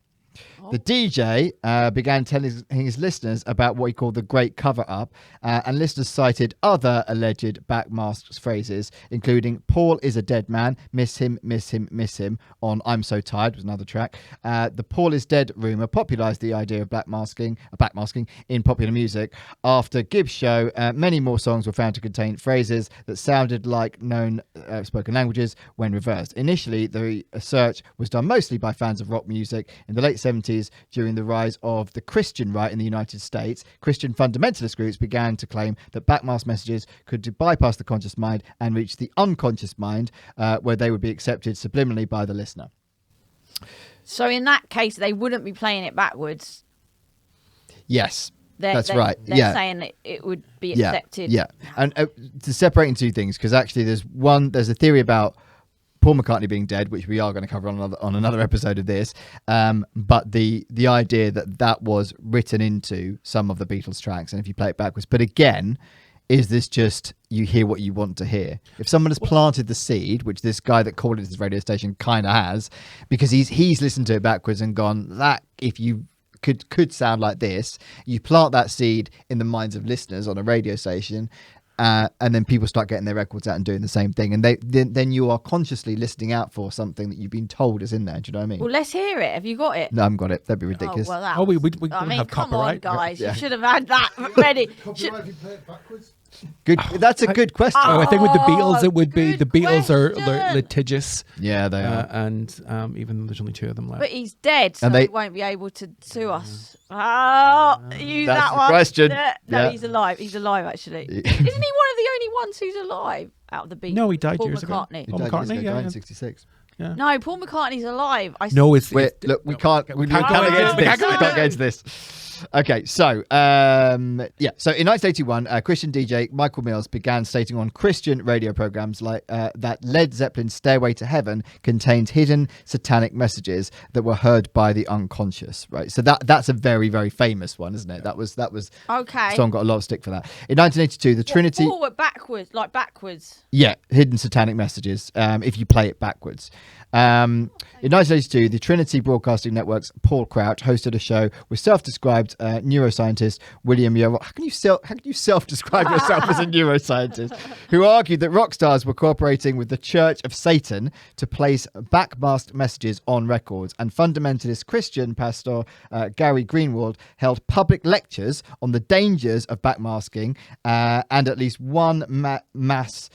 The DJ began telling his listeners about what he called the Great Cover-Up, and listeners cited other alleged backmasked phrases, including "Paul is a dead man, miss him, miss him, miss him" on "I'm So Tired" was another track. The "Paul is dead" rumour popularised the idea of backmasking in popular music. After Gibbs' show, many more songs were found to contain phrases that sounded like known spoken languages when reversed. Initially, the search was done mostly by fans of rock music. In the late 70s, during the rise of the Christian right in the United States, Christian fundamentalist groups began to claim that backmasked messages could bypass the conscious mind and reach the unconscious mind, where they would be accepted subliminally by the listener. So in that case, they wouldn't be playing it backwards. Yes. They're right. They're Yeah. saying that it would be Yeah. accepted. Yeah. And to separate in two things, because actually there's a theory about Paul McCartney being dead, which we are going to cover on another episode of this. But the idea that was written into some of the Beatles tracks, and if you play it backwards, but again, is this just you hear what you want to hear? If someone has planted the seed, which this guy that called it his radio station kind of has, because he's listened to it backwards and gone, that if you could sound like this, you plant that seed in the minds of listeners on a radio station. And then people start getting their records out and doing the same thing, and then you are consciously listening out for something that you've been told is in there. Do you know what I mean? Well, let's hear it. Have you got it? No, I haven't got it. That'd be ridiculous. Oh, well, that Oh, we was- don't I mean, have come copyright. on, guys. Yeah. You should have had that ready. Copyright if you play it backwards? Good. That's a good question. Oh, I think with the Beatles, it would be the good Beatles are question. litigious, Yeah, they are. and even though there's only two of them left. But he's dead, so And they- he won't be able to sue us. Oh, use That's that the one. question. No, Yeah. he's alive. He's alive, actually. Isn't he one of the only ones who's alive out of the Beatles? No, he died Paul years ago. McCartney. He Paul died McCartney, years ago, yeah, died yeah. in '66. No, Paul McCartney's alive. No, it's Wait, look, we can't get into this. Okay, so So in 1981, Christian DJ Michael Mills began stating on Christian radio programs like that Led Zeppelin's "Stairway to Heaven" contained hidden satanic messages that were heard by the unconscious. Right, so that's a very, very famous one, isn't it? That was Okay. song got a lot of stick for that. In 1982, the Trinity. Forward, backwards, like backwards. Yeah, hidden satanic messages if you play it backwards. In 1982, the Trinity Broadcasting Network's Paul Crouch hosted a show with self-described neuroscientist William Yarrow. How can you self-describe yourself as a neuroscientist? Who argued that rock stars were cooperating with the Church of Satan to place backmasked messages on records, and fundamentalist Christian pastor Gary Greenwald held public lectures on the dangers of backmasking and at least one mass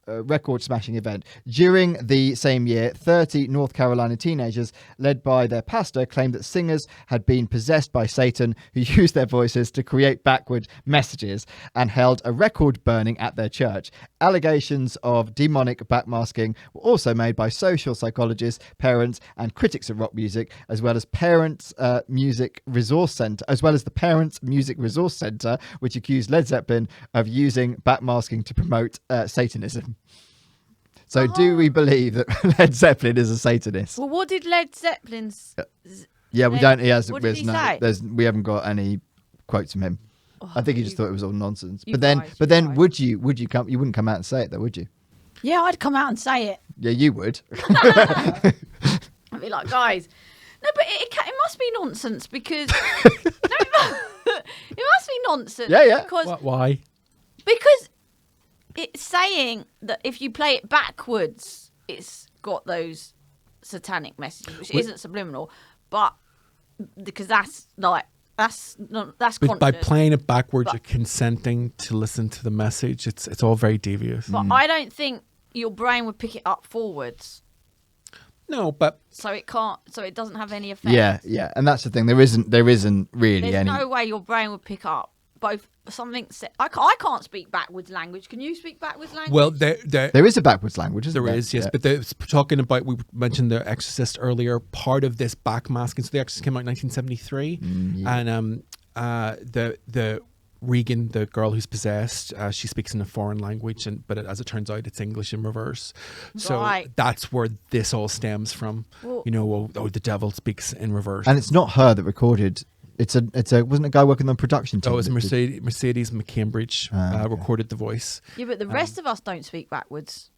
record smashing event. During the same year, 30 North Carolina teenagers, led by their pastor, claimed that singers had been possessed by Satan, who used their voices to create backward messages, and held a record burning at their church. Allegations of demonic backmasking were also made by social psychologists, parents, and critics of rock music, as well as the Parents Music Resource Center, which accused Led Zeppelin of using backmasking to promote Satanism. So do we believe that Led Zeppelin is a Satanist? Well, what did Led Zeppelin's... Yeah, we don't. He has. What did he say? We haven't got any quotes from him. Oh, I think he just thought it was all nonsense. you But then, guys, but you then, guys. would you come? You wouldn't come out and say it, though, would you? Yeah, I'd come out and say it. Yeah, you would. I'd be like, guys... No, but it must be nonsense because... it must be nonsense. Yeah. Because Why? it's saying that if you play it backwards, it's got those satanic messages, which isn't subliminal, but because that's like That's But conscious. by playing it backwards, you're consenting to listen to the message. It's all very devious. But I don't think your brain would pick it up forwards, No, but so it can't. So it doesn't have any effect. Yeah, and that's the thing. There isn't really There's any. no way your brain would pick up both something. I can't speak backwards language. Can you speak backwards language? well, There is a backwards language, isn't there? there is, yes. Yeah. But talking about, we mentioned The Exorcist earlier. Part of this backmasking. So The Exorcist came out in 1973, and the Regan, the girl who's possessed, she speaks in a foreign language, but as it turns out, it's English in reverse. So Right. that's where this all stems from. Well- The devil speaks in reverse. And it's not her that recorded. It's a wasn't a guy working on the production team. Oh, it was that did- Mercedes McCambridge recorded the voice. yeah, but the rest of us don't speak backwards.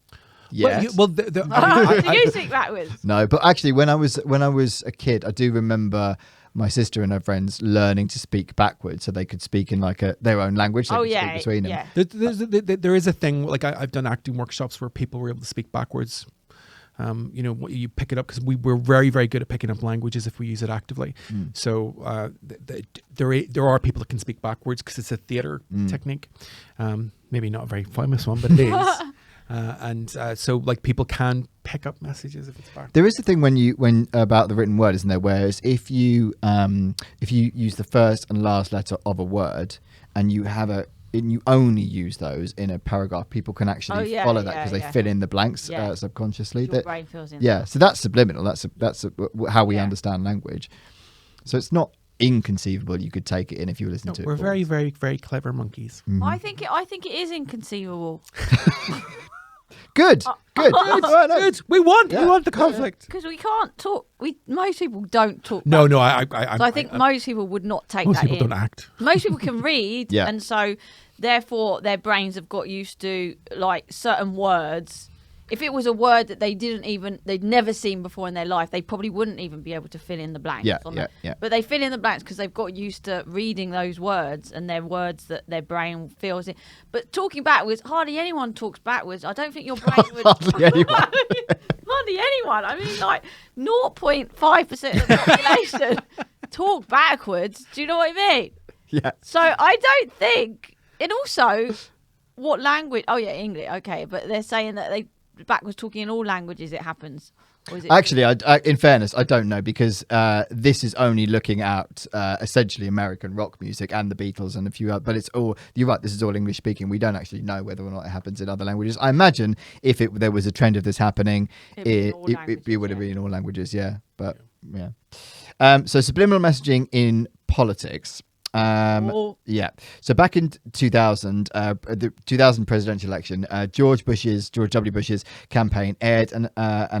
Yeah. Well, I Do you speak backwards? No, but actually, when I was a kid, I do remember my sister and her friends learning to speak backwards so they could speak in like their own language. They Oh could speak yeah, between them. yeah. there is a thing, like I've done acting workshops where people were able to speak backwards. You pick it up because we're very, very good at picking up languages if we use it actively. So there are people that can speak backwards because it's a theater technique. Maybe not a very famous one, but it is. So like people can pick up messages if it's backwards. There is a thing when about the written word, isn't there? Whereas if you use the first and last letter of a word and you only use those in a paragraph, people can actually follow that because they fill in the blanks subconsciously. Your brain fills in. Yeah, so that's subliminal. That's how we understand language. So it's not inconceivable you could take it in if you were listening to it. We're very, forwards. very, very clever monkeys. I think it is inconceivable Good. Right, no. Good. We want the conflict. because we can't talk. Most people don't talk. No, backwards. I So I think most people would not take most that people in. don't act. Most people can read, Yeah. and so therefore their brains have got used to like certain words. If it was a word that they'd never seen before in their life, they probably wouldn't even be able to fill in the blanks. Yeah, on yeah, that. yeah. But they fill in the blanks because they've got used to reading those words, and they're words that their brain feels in. But talking backwards, hardly anyone talks backwards. I don't think your brain would. Hardly anyone. Hardly anyone. I mean, like 0.5% of the population talk backwards. Do you know what I mean? Yeah. So I don't think. And also, what language? Oh yeah, English. Okay, but they're saying that they backwards talking in all languages. It happens. Or is it Actually, in fairness, I don't know because this is only looking at essentially American rock music and the Beatles and a few other. But it's all, you're right, this is all English speaking. We don't actually know whether or not it happens in other languages. I imagine if there was a trend of this happening, it would have been in all languages, yeah. But yeah. So subliminal messaging in politics. Yeah. So back in 2000, the 2000 presidential election, George W. Bush's campaign aired an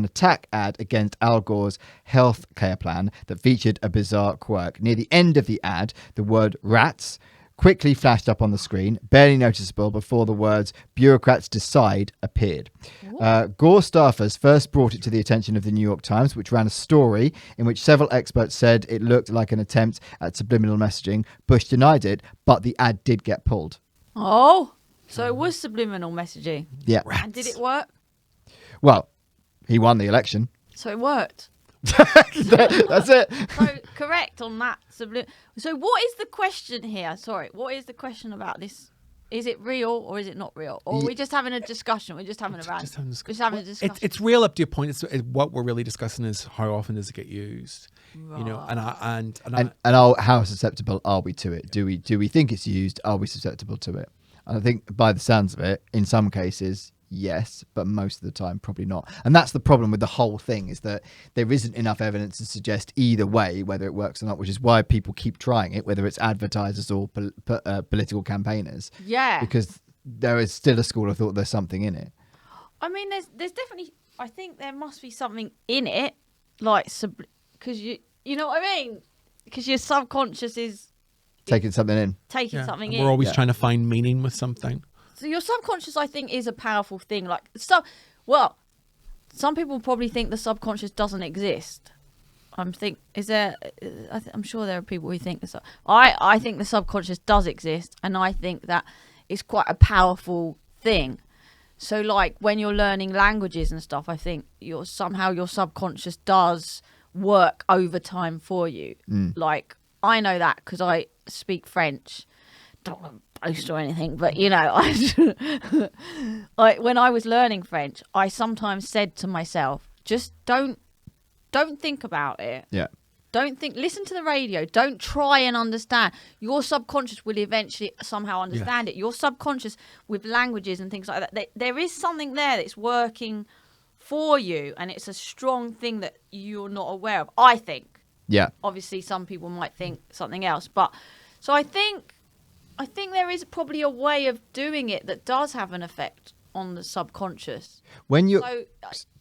attack ad against Al Gore's health care plan that featured a bizarre quirk. Near the end of the ad, the word rats quickly flashed up on the screen, barely noticeable before the words "bureaucrats decide" appeared. Gore staffers first brought it to the attention of the New York Times, which ran a story in which several experts said it looked like an attempt at subliminal messaging. Bush denied it, but the ad did get pulled. Oh, so it was subliminal messaging. Yeah. And did it work? Well, he won the election. So it worked. That's it. So correct on that. So what is the question here? Sorry, what is the question about this? Is it real or is it not real? Or are we just having a discussion? We're just having a rant. Just having a discussion. It's real up to a point. It's what we're really discussing is how often does it get used, you know, and how susceptible are we to it? Do we think it's used? Are we susceptible to it? And I think by the sounds of it, in some cases, yes, but most of the time, probably not. And that's the problem with the whole thing, is that there isn't enough evidence to suggest either way whether it works or not, which is why people keep trying it, whether it's advertisers or political campaigners. Yeah. Because there is still a school of thought there's something in it. I mean, there's definitely. I think there must be something in it, like because you know what I mean, because your subconscious is Taking something in. taking something and in. we're always trying to find meaning with something. So your subconscious, I think, is a powerful thing. Like some people probably think the subconscious doesn't exist. I'm sure there are people who think this. I think the subconscious does exist, and I think that it's quite a powerful thing. So, like when you're learning languages and stuff, I think your subconscious does work overtime for you. Like I know that because I speak French. Don't want to boast or anything, but you know, like when I was learning French, I sometimes said to myself, just don't think about it. Yeah. Don't think, listen to the radio. Don't try and understand. Your subconscious will eventually somehow understand it. Your subconscious with languages and things like that, there is something there that's working for you, and it's a strong thing that you're not aware of, I think. Yeah. Obviously, some people might think something else. But so I think there is probably a way of doing it that does have an effect on the subconscious. When you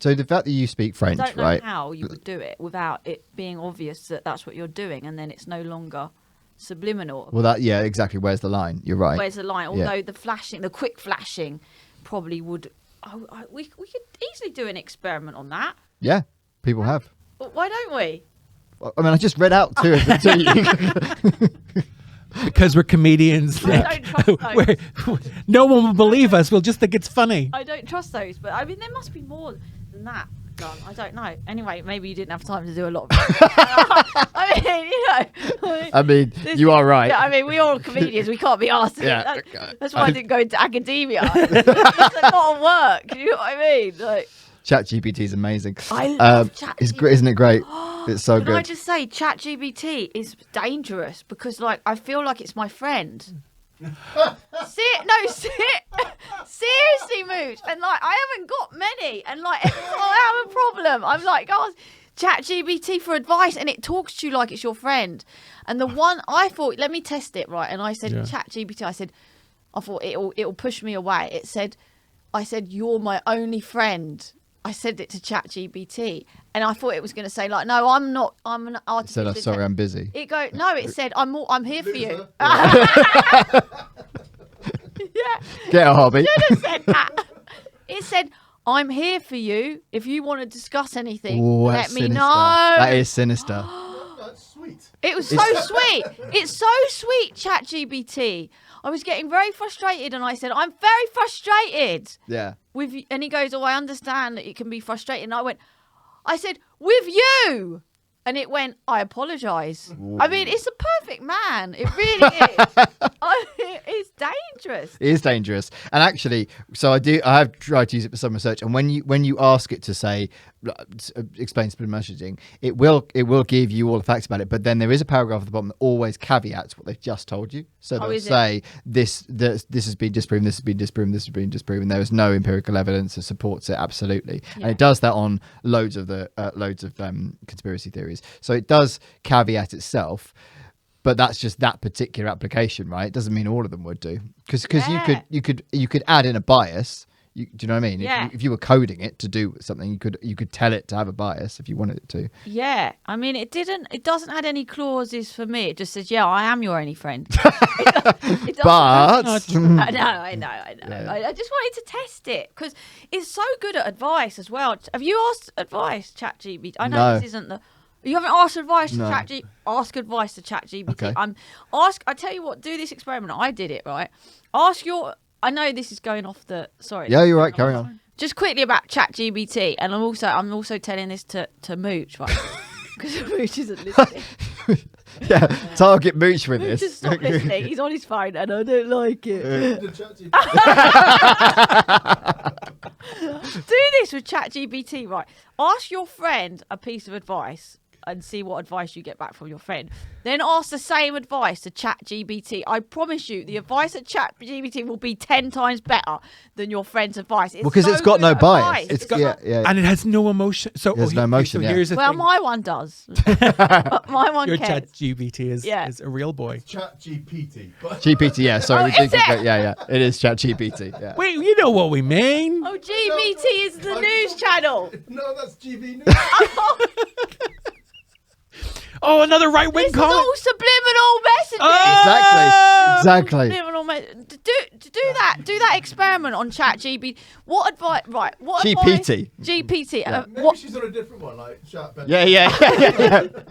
so the fact that you speak French, I don't know right? how you would do it without it being obvious that that's what you're doing, and then it's no longer subliminal. Well, exactly. Where's the line? You're right. Where's the line? Yeah. Although the quick flashing, probably would. We could easily do an experiment on that. Yeah, people have. But why don't we? I mean, I just read out two of them to you. Because we're comedians. I don't trust those. No one will believe us. We'll just think it's funny. I don't trust those, but I mean, there must be more than that done. I don't know. Anyway, maybe you didn't have time to do a lot of it. I mean, you know. I mean, you are right. Yeah, I mean, we all comedians. We can't be asked to Yeah. do that. That's why I didn't go into academia. It's a lot of work. You know what I mean? Like, ChatGPT is amazing. I love ChatGPT. It's great, isn't it great? It's so Can good. I just say, ChatGPT is dangerous because, like, I feel like it's my friend. Seriously, Mooch. And like, I haven't got many. And like, every time I have a problem, I'm like, oh, ChatGPT for advice, and it talks to you like it's your friend. And the one I thought, let me test it, right? And I said, ChatGPT, I thought it'll push me away. I said, you're my only friend. I said it to ChatGPT, and I thought it was going to say like, "No, I'm not. I'm an artist." It said, sorry, I'm busy. It said, "I'm here for you." Yeah. Get a hobby. Should have said that. It said, "I'm here for you. If you want to discuss anything, Ooh, let that's me sinister. know." That is sinister. That's sweet. It was so sweet. It's so sweet, ChatGPT. I was getting very frustrated, and I said, "I'm very frustrated." Yeah. With you. And he goes, "Oh, I understand that it can be frustrating." And I said, "With you." And it went, "I apologise." I mean, it's a perfect man. It really is. It's dangerous. It is dangerous. And actually, so I have tried to use it for some research, and when you ask it to say explain subliminal messaging, it will give you all the facts about it, but then there is a paragraph at the bottom that always caveats what they've just told you. So they'll say this has been disproven, this has been disproven, this has been disproven. There is no empirical evidence that supports it. Absolutely. And it does that on loads of conspiracy theories. So it does caveat itself. But that's just that particular application, right? It doesn't mean all of them would do, because you could add in a bias. Do you know what I mean? Yeah. If you were coding it to do something, you could tell it to have a bias if you wanted it to. Yeah, I mean, it doesn't add any clauses for me. It just says, "Yeah, I am your only friend." It But I know. I just wanted to test it because it's so good at advice as well. Have you asked advice, ChatGPT? I know No. this isn't the. You haven't asked advice to No. ChatGPT. Ask advice to ChatGPT. Okay. I tell you what. Do this experiment. I did it right. I know this is going off the. Sorry. Yeah, you're right. Carry on. Just quickly about ChatGPT, and I'm also telling this to Mooch, right? Because Mooch isn't listening. Yeah, target Mooch with Mooch this. just stopped listening. He's on his phone, and I don't like it. Do this with ChatGPT, right? Ask your friend a piece of advice and see what advice you get back from your friend. Then ask the same advice to ChatGPT. I promise you, the advice at ChatGPT will be 10 times better than your friend's advice. Because it's got no bias. It's got And it has no emotion. So There's no emotion, So yeah. here's the Well, thing. my one does. But my one Your cares. ChatGPT is a real boy. ChatGPT. GPT, yeah. Sorry, Oh, is it? yeah. It is ChatGPT. Yeah. Wait, you know what we mean? Oh, GBT is the news channel. No, that's GB News. Oh, another right-wing This is comment. all subliminal messages. Oh! Exactly. Subliminal do that experiment on ChatGPT. What advice? Right. What GPT. advice? GPT. Maybe What she's on a different one, like Chat. Yeah.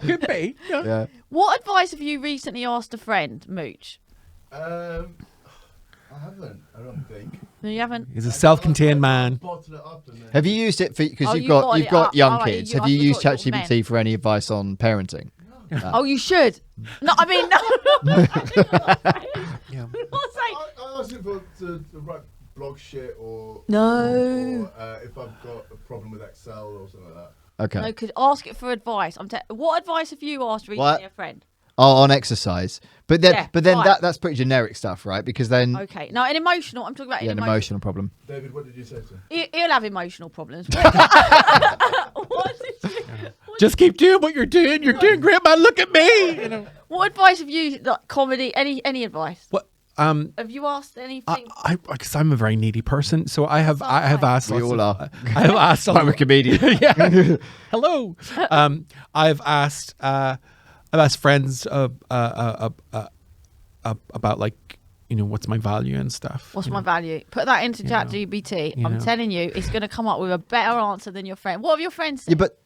Could be. Yeah. Yeah. What advice have you recently asked a friend, Mooch? I haven't. I don't think. No, you haven't. He's a self-contained man. Bottle it up and then. Have you used it for because Oh, you've you got got you've it got up. young Alright, kids? I Have you used forgot you're ChatGPT for any advice on parenting? Oh, you should. No, I mean, no. Yeah. I'm not saying. I asked him to write blog shit or No. or if I've got a problem with Excel or something like that. Okay. No, could ask it for advice. What advice have you asked recently, a friend? Oh, on exercise. But then, Yeah, that right. that's pretty generic stuff, right? Because then, Okay. No, an emotional. I'm talking about an emotional problem. David, what did you say to him? He'll have emotional problems. What did you? Just keep doing what you're doing. You're doing great, man. Look at me. You know. What advice have you? Like comedy? Any advice? What? Have you asked anything? Because I'm a very needy person, so I have asked. We lots all of- are. I have asked. I'm a comedian. Yeah. Hello. I've asked friends about like, you know, what's my value and stuff. What's you my know. value? Put that into ChatGPT. you I'm know. telling you, it's going to come up with a better answer than your friend. What have your friends said? Yeah, but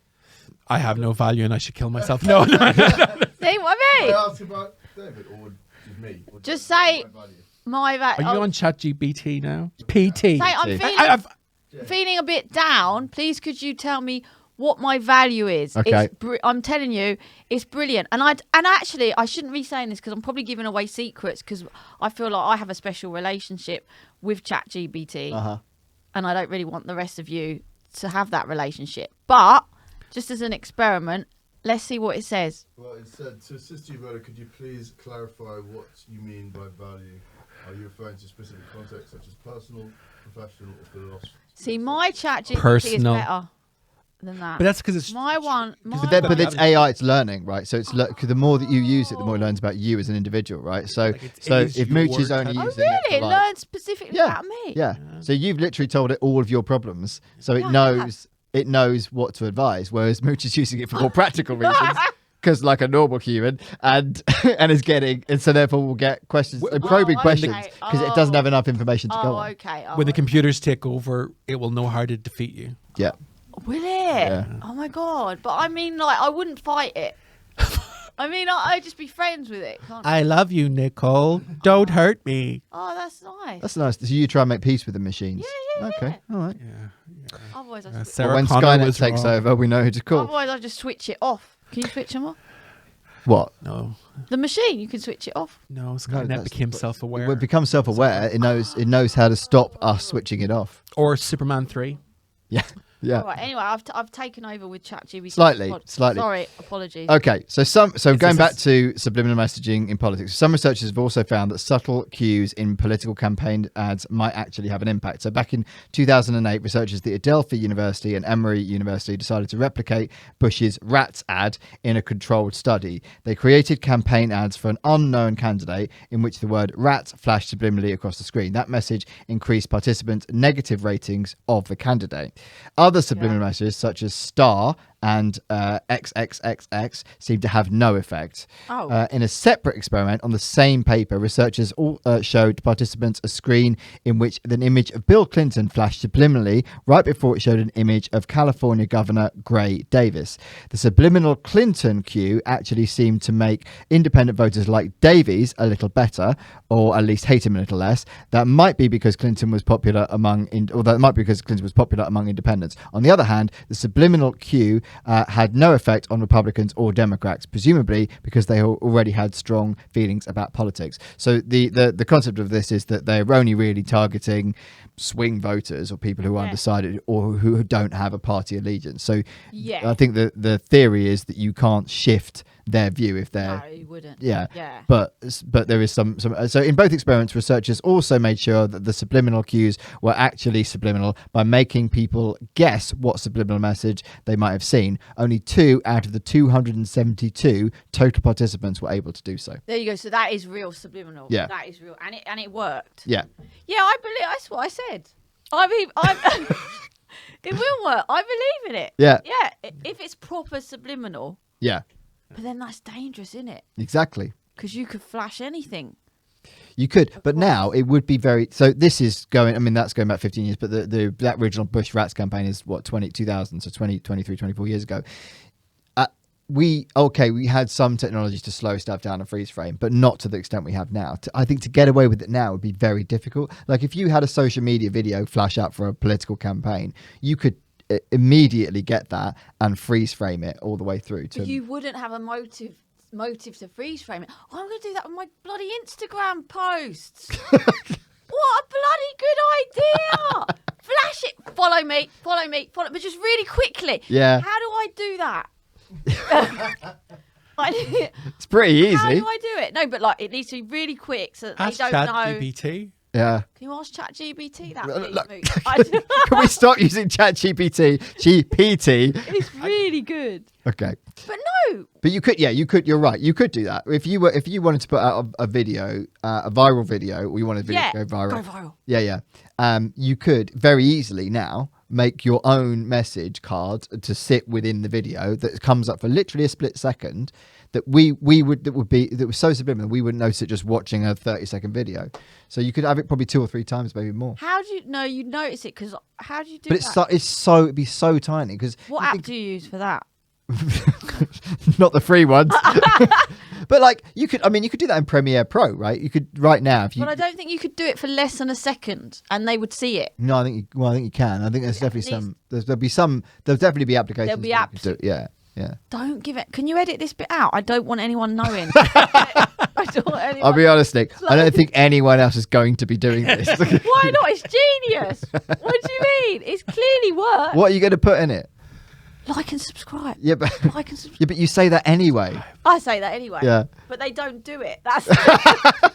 I have no value and I should kill myself. No. See what I mean? I asked about David or just me? Or Just say my value? my value. Are you on ChatGPT now? PT. Say I'm PT. feeling a bit down. Please, could you tell me what my value is? Okay. I'm telling you, it's brilliant. And actually, I shouldn't be saying this because I'm probably giving away secrets because I feel like I have a special relationship with ChatGPT, and I don't really want the rest of you to have that relationship. But just as an experiment, let's see what it says. Well, it said, to assist you better, could you please clarify what you mean by value? Are you referring to specific contexts such as personal, professional, or philosophy? See, my ChatGPT is Personal. better than that. But that's because it's my one. but it's AI. It's learning, right? So it's cause the more that you use it, the more it learns about you as an individual, right? So it is if Mooch is your only type of- Oh, using really? it It for like, learns specifically about me. yeah. So you've literally told it all of your problems, so it Yeah, I knows it knows what to advise. Whereas Mooch is using it for more practical reasons. Because like a normal human, and and so therefore we'll get questions, probing okay. questions, because it doesn't have enough information to go Oh, on. okay. Oh, when the okay. computers take over, it will know how to defeat you. Yeah. Will it? Yeah. Oh my god! But I mean, like, I wouldn't fight it. I mean, I'd just be friends with it. Can't I? I love you, Nicole. Don't hurt me. Oh, that's nice. That's nice. So you try and make peace with the machines. Yeah, Okay. All right. Otherwise, I Yeah, switch. Sarah Well, when Connor Skynet was takes wrong. over, we know who to call. Otherwise, I just switch it off. Can you switch them off? What? No, The machine, you can switch it off. no. No, Skynet that's- became self-aware. When it becomes self-aware, it knows how to stop us switching it off. Or Superman 3. Yeah. Yeah. All right. Anyway, I've taken over with ChatGPT. Slightly. Sorry, apologies. Okay, so going this back is- to subliminal messaging in politics, some researchers have also found that subtle cues in political campaign ads might actually have an impact. So back in 2008, researchers at Adelphi University and Emory University decided to replicate Bush's rats ad in a controlled study. They created campaign ads for an unknown candidate in which the word rat flashed subliminally across the screen. That message increased participants' negative ratings of the candidate. Other subliminal messages, such as star and XXXX, seem to have no effect. Oh. In a separate experiment on the same paper, researchers showed participants a screen in which an image of Bill Clinton flashed subliminally right before it showed an image of California Governor Gray Davis. The subliminal Clinton cue actually seemed to make independent voters like Davies a little better, or at least hate him a little less. That might be because Clinton was popular among independents. On the other hand, the subliminal cue had no effect on Republicans or Democrats, presumably because they already had strong feelings about politics. So the concept of this is that they're only really targeting swing voters or people who are undecided or who don't have a party allegiance. So Yeah. I think the theory is that you can't shift their view if they're No, you wouldn't. yeah. Yeah. But there is some so in both experiments, researchers also made sure that the subliminal cues were actually subliminal by making people guess what subliminal message they might have seen. Only 2 out of the 272 total participants were able to do so. There you go. So that is real subliminal. Yeah. That is real, and it worked. Yeah. Yeah, I believe. That's what I said. I mean, it will work. I believe in it. Yeah. Yeah. If it's proper subliminal, Yeah. but then that's dangerous, isn't it? Exactly. Because you could flash anything. You could, but now it would be very. So this is going. I mean, that's going back 15 years, but that original Bush Rats campaign is what 2000, so 23, 24 years ago. We had some technology to slow stuff down and freeze frame, but not to the extent we have now. I think to get away with it now would be very difficult. Like if you had a social media video flash up for a political campaign, you could immediately get that and freeze frame it all the way through to. But you wouldn't have a motive motive to freeze frame it. Oh, I'm going to do that with my bloody Instagram posts. What a bloody good idea! Flash it. Follow me, but just really quickly. Yeah. How do I do that? It's pretty easy. How do I do it? No, but like it needs to be really quick so that Ask they don't know. ChatGPT. Yeah. Can you ask ChatGPT that, Look, please? Mooch? Can we stop using ChatGPT? GPT. It's really good. Okay. But no. But you could, you're right. You could do that if you wanted to put out a video, a viral video, or you wanted a video to go viral. Go viral. Yeah. You could very easily now make your own message card to sit within the video that comes up for literally a split second. That that was so subliminal we wouldn't notice it just watching a 30-second video. So you could have it probably 2 or 3 times, maybe more. How do you know you notice it? Because how do you do But that? it'd be so tiny because What app do you use for that? not the free ones. But like you could do that in Premiere Pro, right? You could right now if you. But I don't think you could do it for less than a second, and they would see it. No, I think you can. I think there's definitely some. There'll definitely be applications. There'll be where you apps. can do it. Yeah. Don't give it. Can you edit this bit out? I don't want anyone knowing. I don't want anyone. I'll be honest, Nick. I don't think anyone else is going to be doing this. Why not? It's genius. What do you mean? It's clearly worked. What are you going to put in it? Like and subscribe. Yeah, but Like and subscribe. yeah, but you say that anyway. I say that anyway. Yeah. But they don't do it. That's the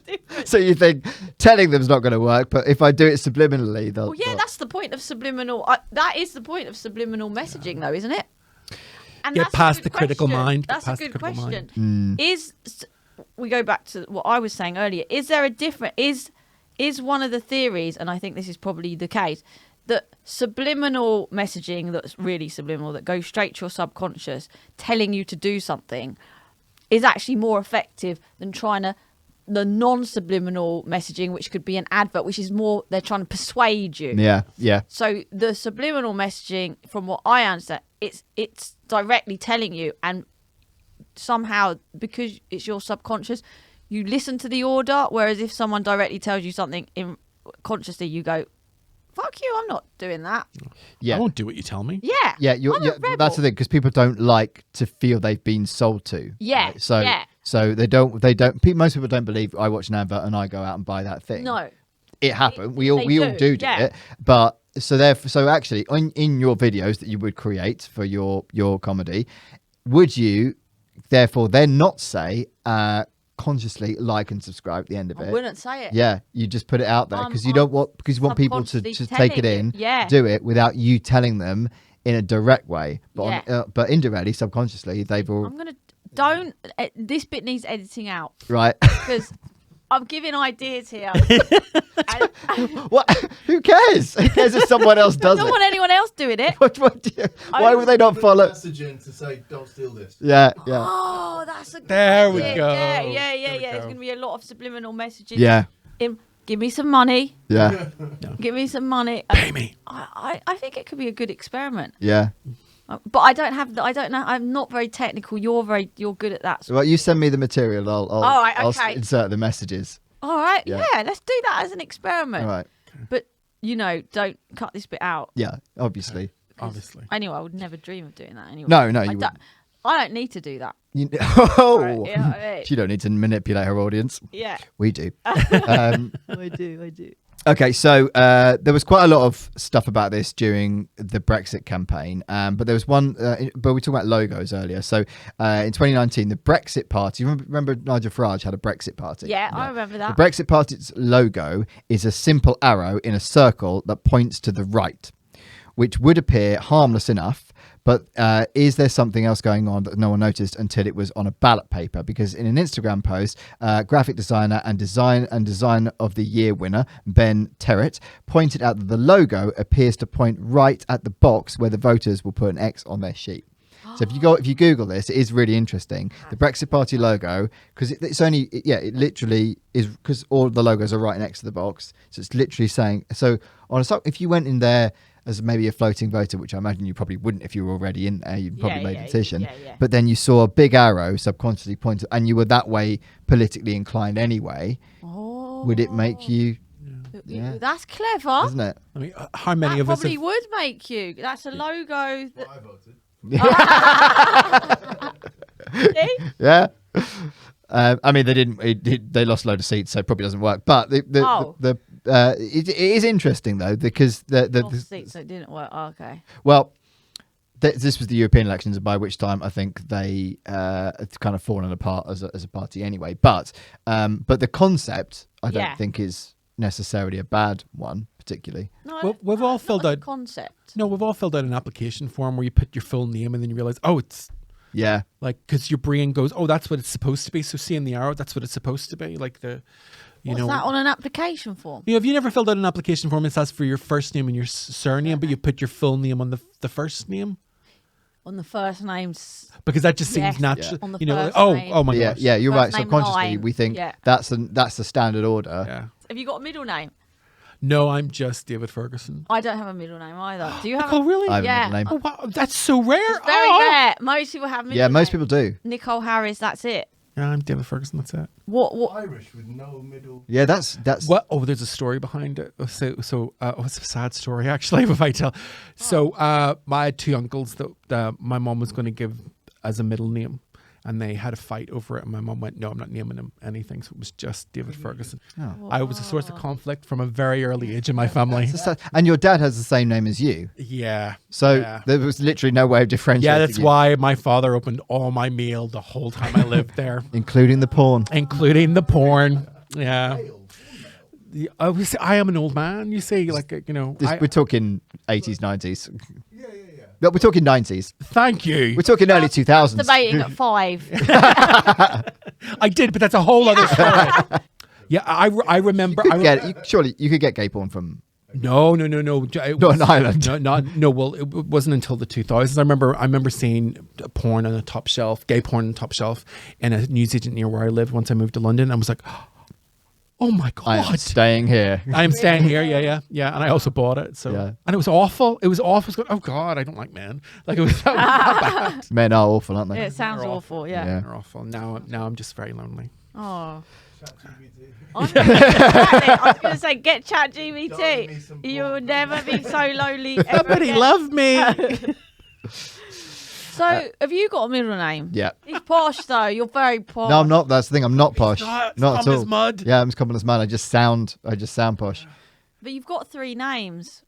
difference. So you think telling them's not going to work, but if I do it subliminally, they'll. Well, yeah, that's the point of subliminal. That is the point of subliminal messaging, though, isn't it? And Get that's a past good the critical question. mind. That's a Past the good critical question. mind. We go back to what I was saying earlier? Is there a different? Is one of the theories, and I think this is probably the case, that subliminal messaging that's really subliminal, that goes straight to your subconscious, telling you to do something, is actually more effective than the non-subliminal messaging, which could be an advert, which is more they're trying to persuade you. Yeah. So the subliminal messaging, from what I understand, it's directly telling you, and somehow because it's your subconscious, you listen to the order. Whereas if someone directly tells you something consciously, you go, "Fuck you! I'm not doing that." Yeah. I won't do what you tell me. Yeah. Yeah, I'm a rebel. that's the thing, because people don't like to feel they've been sold to. Yeah, right? So yeah. so most people don't believe I watch an advert and I go out and buy that thing. No. It happened. We all they do yeah. it. But so actually in your videos that you would create for your comedy, would you therefore then not say consciously like and subscribe at the end of it? I wouldn't say it. Yeah, you just put it out there because you want people to subconsciously take it telling in, you. Yeah. do it without you telling them in a direct way, but Yeah. but indirectly, subconsciously, they've all I'm gonna this bit needs editing out right. because I'm giving ideas here. What? Who cares? Who cares if someone else I does don't it? want anyone else doing it. Why would they not follow? Message in to say, don't steal this. Yeah. Oh, that's a good There we idea. go. Yeah. There we There's go. going to be a lot of subliminal messages. Yeah. Give me some money. Yeah. Give me some money. Pay me. I think it could be a good experiment. Yeah. But I don't know. I'm not very technical. You're good at that. Well, you send me the material. I'll right, I'll okay. insert the messages. All right. Yeah. Yeah. Let's do that as an experiment. All right. But don't cut this bit out. Yeah. Obviously. Obviously. Anyway, I would never dream of doing that anyway. No, you I wouldn't. don't need to do that. Oh, Right, you know what I mean? she don't need to manipulate her audience. Yeah. We do. I do. Okay, so there was quite a lot of stuff about this during the Brexit campaign, but there was one. But we talked about logos earlier. So in 2019, the Brexit Party. Remember Nigel Farage had a Brexit Party. Yeah, I remember that. The Brexit Party's logo is a simple arrow in a circle that points to the right, which would appear harmless enough. But is there something else going on that no one noticed until it was on a ballot paper? Because in an Instagram post, graphic designer and design of the year winner, Ben Terrett, pointed out that the logo appears to point right at the box where the voters will put an X on their sheet. So if you Google this, it is really interesting. The Brexit Party logo, because it literally is, because all the logos are right next to the box. So it's literally saying, so if you went in there as maybe a floating voter, which I imagine you probably wouldn't if you were already in there, you'd probably made a decision. Yeah. But then you saw a big arrow subconsciously pointed, and you were that way politically inclined anyway. Oh. Would it make you? Yeah. That's clever. Isn't it? I mean, how many That of us probably have, would make you. That's a logo. Well, I voted. See? Yeah. I mean, they didn't. They lost a load of seats, so it probably doesn't work. But it is interesting though, because Lost seats, so it didn't work. Oh, okay. well, this was the European elections, by which time I think they had kind of fallen apart as a party anyway. But the concept I don't think is necessarily a bad one, particularly. No, Well, we've all filled out. concept. No, we've all filled out an application form where you put your full name and then you realize, oh, it's Yeah. like, because your brain goes, oh, that's what it's supposed to be. So seeing the arrow, that's what it's supposed to be. Like What's that on an application form? Have you never filled out an application form? It says for your first name and your surname, but you put your full name on the first name. On the first names. Because that just seems Yes. natural. On the You know, first like, name. oh my Yeah, gosh. yeah, you're First right. name, Subconsciously, line. we think Yeah. that's the standard order. Yeah. Have you got a middle name? No, I'm just David Ferguson. I don't have a middle name either. Do you have? Oh, really? I have a Yeah. middle name. Oh, wow. That's so rare. It's very Oh. rare. Most people have middle Yeah, most names. people do. Nicole Harris, that's it. Yeah, I'm David Ferguson. That's it. What? Irish with no middle. Yeah, that's What? Oh, there's a story behind it. It's a sad story actually. If I tell, so I had two uncles that my mom was going to give as a middle name, and they had a fight over it. And my mom went, "No, I'm not naming him anything." So it was just David Ferguson. I was a source of conflict from a very early age in my family. And your dad has the same name as you, Yeah. so yeah. there was literally no way of differentiating. Yeah, that's you, why my father opened all my mail the whole time I lived there, including the porn. including the porn. Yeah. I am an old man. You see, like We're talking 80s, 90s. Yeah. No, we're talking 90s. Thank you. We're talking early 2000s. Debating at 5. I did, but that's a whole other story. Yeah, I remember. Surely you could get gay porn from. No. It Not was- an island. No. Well, it wasn't until the 2000s. I remember seeing porn on a top shelf, gay porn on a top shelf, in a newsagent near where I lived. Once I moved to London, I was like, oh my god, I am staying here. I am staying here. Yeah. And I also bought it. So Yeah. and it was awful. It was awful. I was going, oh god, I don't like men. Like it was that bad. Men are awful, aren't they? It sounds awful, yeah. Yeah. They're awful. Now I'm just very lonely. Oh. ChatGPT. Exactly. I was going to say, get Download me ChatGPT. some You'll porn. never be so lonely ever Somebody again. love me. So, have you got a middle name? Yeah. He's posh, though. You're very posh. No, I'm not. That's the thing. I'm not posh. not. Not at Common all. as mud. Yeah, I'm as common as mud. I just sound posh. But you've got 3 names.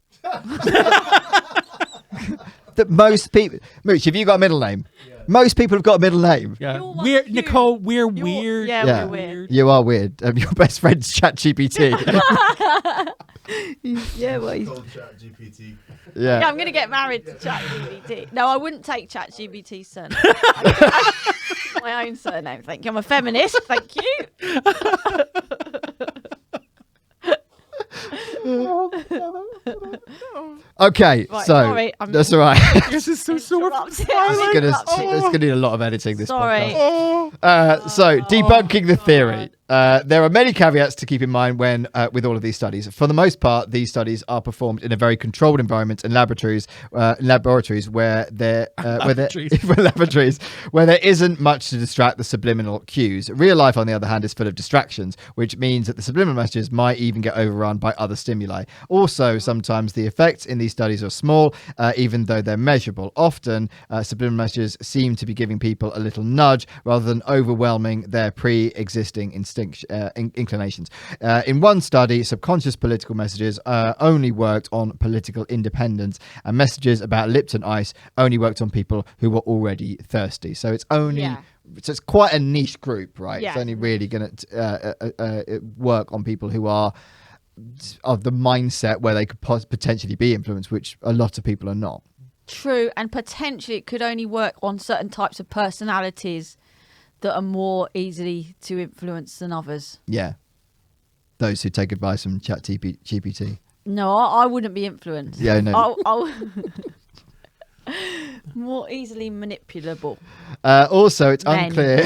That most people. Mooch, have you got a middle name? Most people have got a middle name. Yeah. You're like We're cute. Nicole, we're You're- weird. Yeah, Yeah. we're weird. You are weird. Your best friend's ChatGPT. Yeah, well, he's... Called ChatGPT. Yeah. Yeah, I'm going to get married to ChatGPT. No, I wouldn't take ChatGPT's surname. My own surname, thank you. I'm a feminist, thank you. Okay, Right, so sorry, I'm- that's all right. This is so sore. Interrupted. It's gonna need a lot of editing. This Sorry. podcast. So debunking the theory. There are many caveats to keep in mind when with all of these studies. For the most part, these studies are performed in a very controlled environment in laboratories where there where there isn't much to distract the subliminal cues. Real life, on the other hand, is full of distractions, which means that the subliminal messages might even get overrun by other stimuli. Also, sometimes the effects in these studies are small, even though they're measurable. Often, subliminal messages seem to be giving people a little nudge rather than overwhelming their pre-existing inclinations. In one study, subconscious political messages only worked on political independence, and messages about Lipton ice only worked on people who were already thirsty. So it's only... Yeah. So it's quite a niche group, right? Yeah. It's only really going to work on people who are of the mindset where they could potentially be influenced, which a lot of people are not. True, and potentially it could only work on certain types of personalities that are more easily to influence than others. Yeah. Those who take advice from ChatGPT. No, I wouldn't be influenced. Yeah, no. I'll more easily manipulable. Also, it's Men. unclear.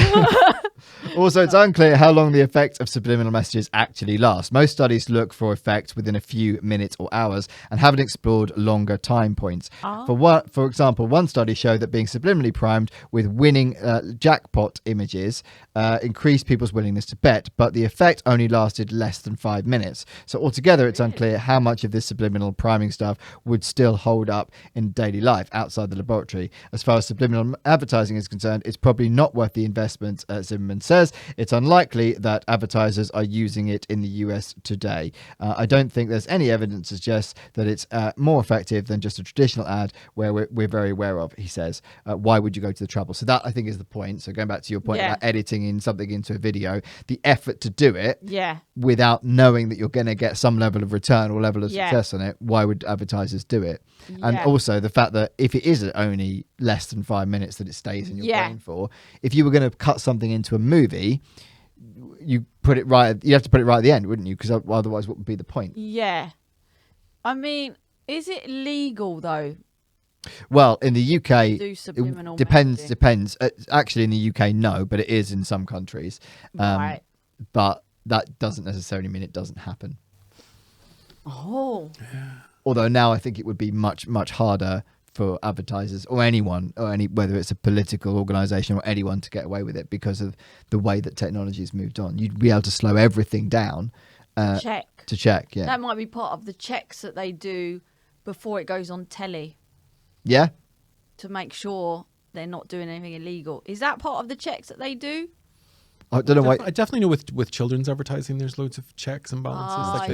Also, it's unclear how long the effect of subliminal messages actually lasts. Most studies look for effects within a few minutes or hours and haven't explored longer time points. For example, one study showed that being subliminally primed with winning jackpot images increased people's willingness to bet, but the effect only lasted less than 5 minutes. So altogether, it's unclear how much of this subliminal priming stuff would still hold up in daily life outside the laboratory. As far as subliminal advertising is concerned, it's probably not worth the investment, Zimmerman says. It's unlikely that advertisers are using it in the US today. I don't think there's any evidence to suggest that it's more effective than just a traditional ad where we're very aware of, he says. Why would you go to the trouble? So that, I think, is the point. So going back to your point about editing in something into a video, the effort to do it without knowing that you're going to get some level of return or level of success on it, why would advertisers do it? And also the fact that if it is only less than 5 minutes that it stays in your brain for, if you were going to cut something into a movie, you have to put it right at the end, wouldn't you? Because otherwise, what would be the point? Yeah. I mean, is it legal though? Well, in the UK, Do subliminal it depends. messaging? Depends. Actually, in the UK, no, but it is in some countries. Right. But that doesn't necessarily mean it doesn't happen. Oh. Although now I think it would be much, much harder for advertisers or anyone, whether it's a political organisation or anyone, to get away with it because of the way that technology has moved on. You'd be able to slow everything down Check. to check. Yeah. That might be part of the checks that they do before it goes on telly Yeah. to make sure they're not doing anything illegal. Is that part of the checks that they do? I don't know why. I definitely know with children's advertising, there's loads of checks and balances.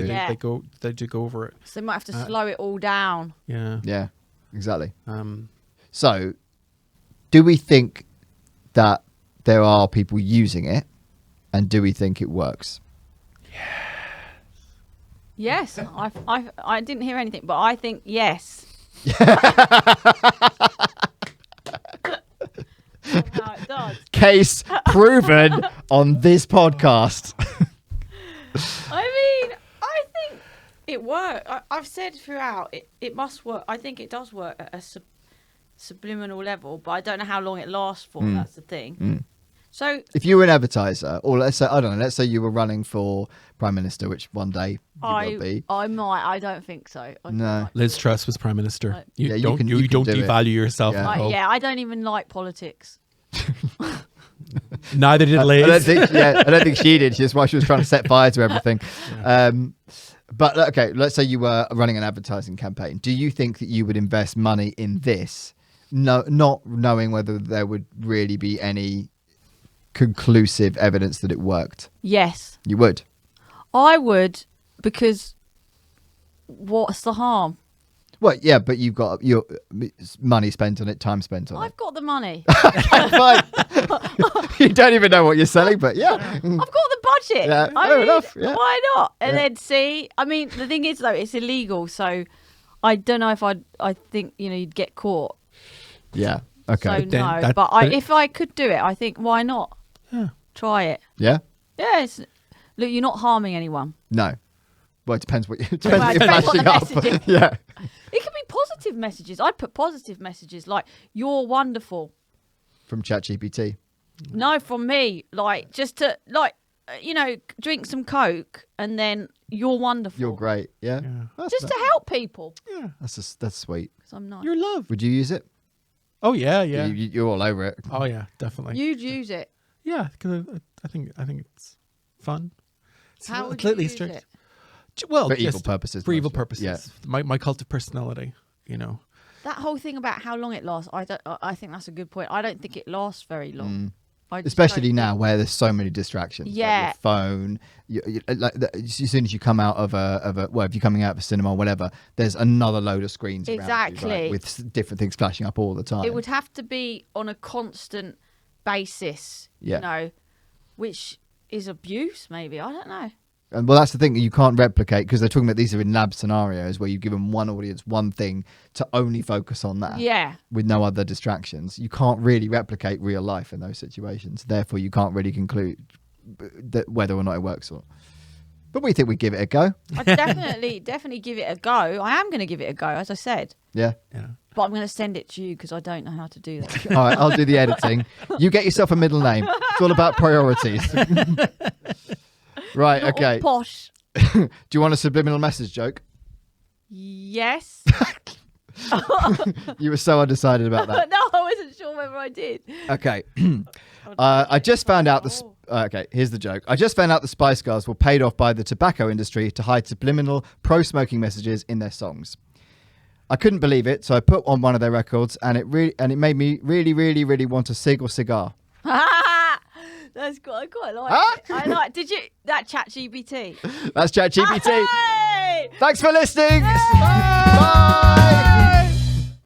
They do go over it. So they might have to slow it all down. Yeah. Yeah. Exactly. Um, So, do we think that there are people using it, and do we think it works? Yes, I didn't hear anything, but I think yes. Somehow it does. Case proven on this podcast. I mean, I think it works. I've said throughout, it must work. I think it does work at a subliminal level, but I don't know how long it lasts for. That's the thing. So If you were an advertiser, or let's say you were running for Prime Minister, which one day you will be. I might. I don't think so. No. Liz Truss was Prime Minister. Yeah, you don't can do devalue it. yourself. Yeah. Nicole. I don't even like politics. Neither did Liz. I don't think she did. That's why she was trying to set fire to everything. But okay, let's say you were running an advertising campaign. Do you think that you would invest money in this, not knowing whether there would really be any conclusive evidence that it worked? Yes, You would. I would, because what's the harm? Well, yeah, but you've got your money spent on it, time spent on I've got the money. it. Fine. You don't even know what you're selling, but yeah. I've got the budget. Yeah, I fair mean, enough, yeah. Why not? And then see, I mean, the thing is though, it's illegal, so I don't know if I think you'd get caught. Yeah. Okay. So no, if I could do it, I think why not? Yeah. Try it. Yeah. Yes. Look, you're not harming anyone. No. Well, it depends what you're Well, it depends what the flashing up. message is. Yeah. It could be positive messages. I'd put positive messages like "You're wonderful." From ChatGPT. No, from me, like just to drink some Coke and then "You're wonderful." You're great. Yeah. That's Just to help people. Yeah. that's sweet. Because I'm nice. You're loved. Would you use it? Oh yeah, yeah. You're all over it. Oh yeah, definitely. You'd use it. Yeah, because I think it's fun. It's How would completely you use strict. it? For Well, evil just purposes. For evil mostly. purposes. Yeah. My cult of personality. That whole thing about how long it lasts, I think that's a good point. I don't think it lasts very long. I just Especially don't now think- where there's so many distractions. Like Yeah. your phone. As soon as you come out of if you're coming out of a cinema or whatever, there's another load of screens around you, right, Exactly. with different things flashing up all the time. It would have to be on a constant basis, Yeah. which is abuse, maybe. I don't know. And well, that's the thing, you can't replicate, because they're talking about these are in lab scenarios where you give them one audience, one thing to only focus on that. Yeah. With no other distractions. You can't really replicate real life in those situations. Therefore, you can't really conclude that whether or not it works or not. But we think we give it a go. I'd definitely give it a go. I am going to give it a go, as I said. Yeah. Yeah. But I'm going to send it to you because I don't know how to do that. All right, I'll do the editing. You get yourself a middle name. It's all about priorities. Right, Not all okay. posh. Do you want a subliminal message joke? Yes. You were so undecided about that. No, I wasn't sure whether I did. Okay. I just found out the... okay, here's the joke. I just found out the Spice Girls were paid off by the tobacco industry to hide subliminal pro-smoking messages in their songs. I couldn't believe it, so I put on one of their records, and it made me really want a cig or cigar. That's quite, I quite like it. I like. Did you that ChatGPT? That's ChatGPT. Hey! Thanks for listening. Bye.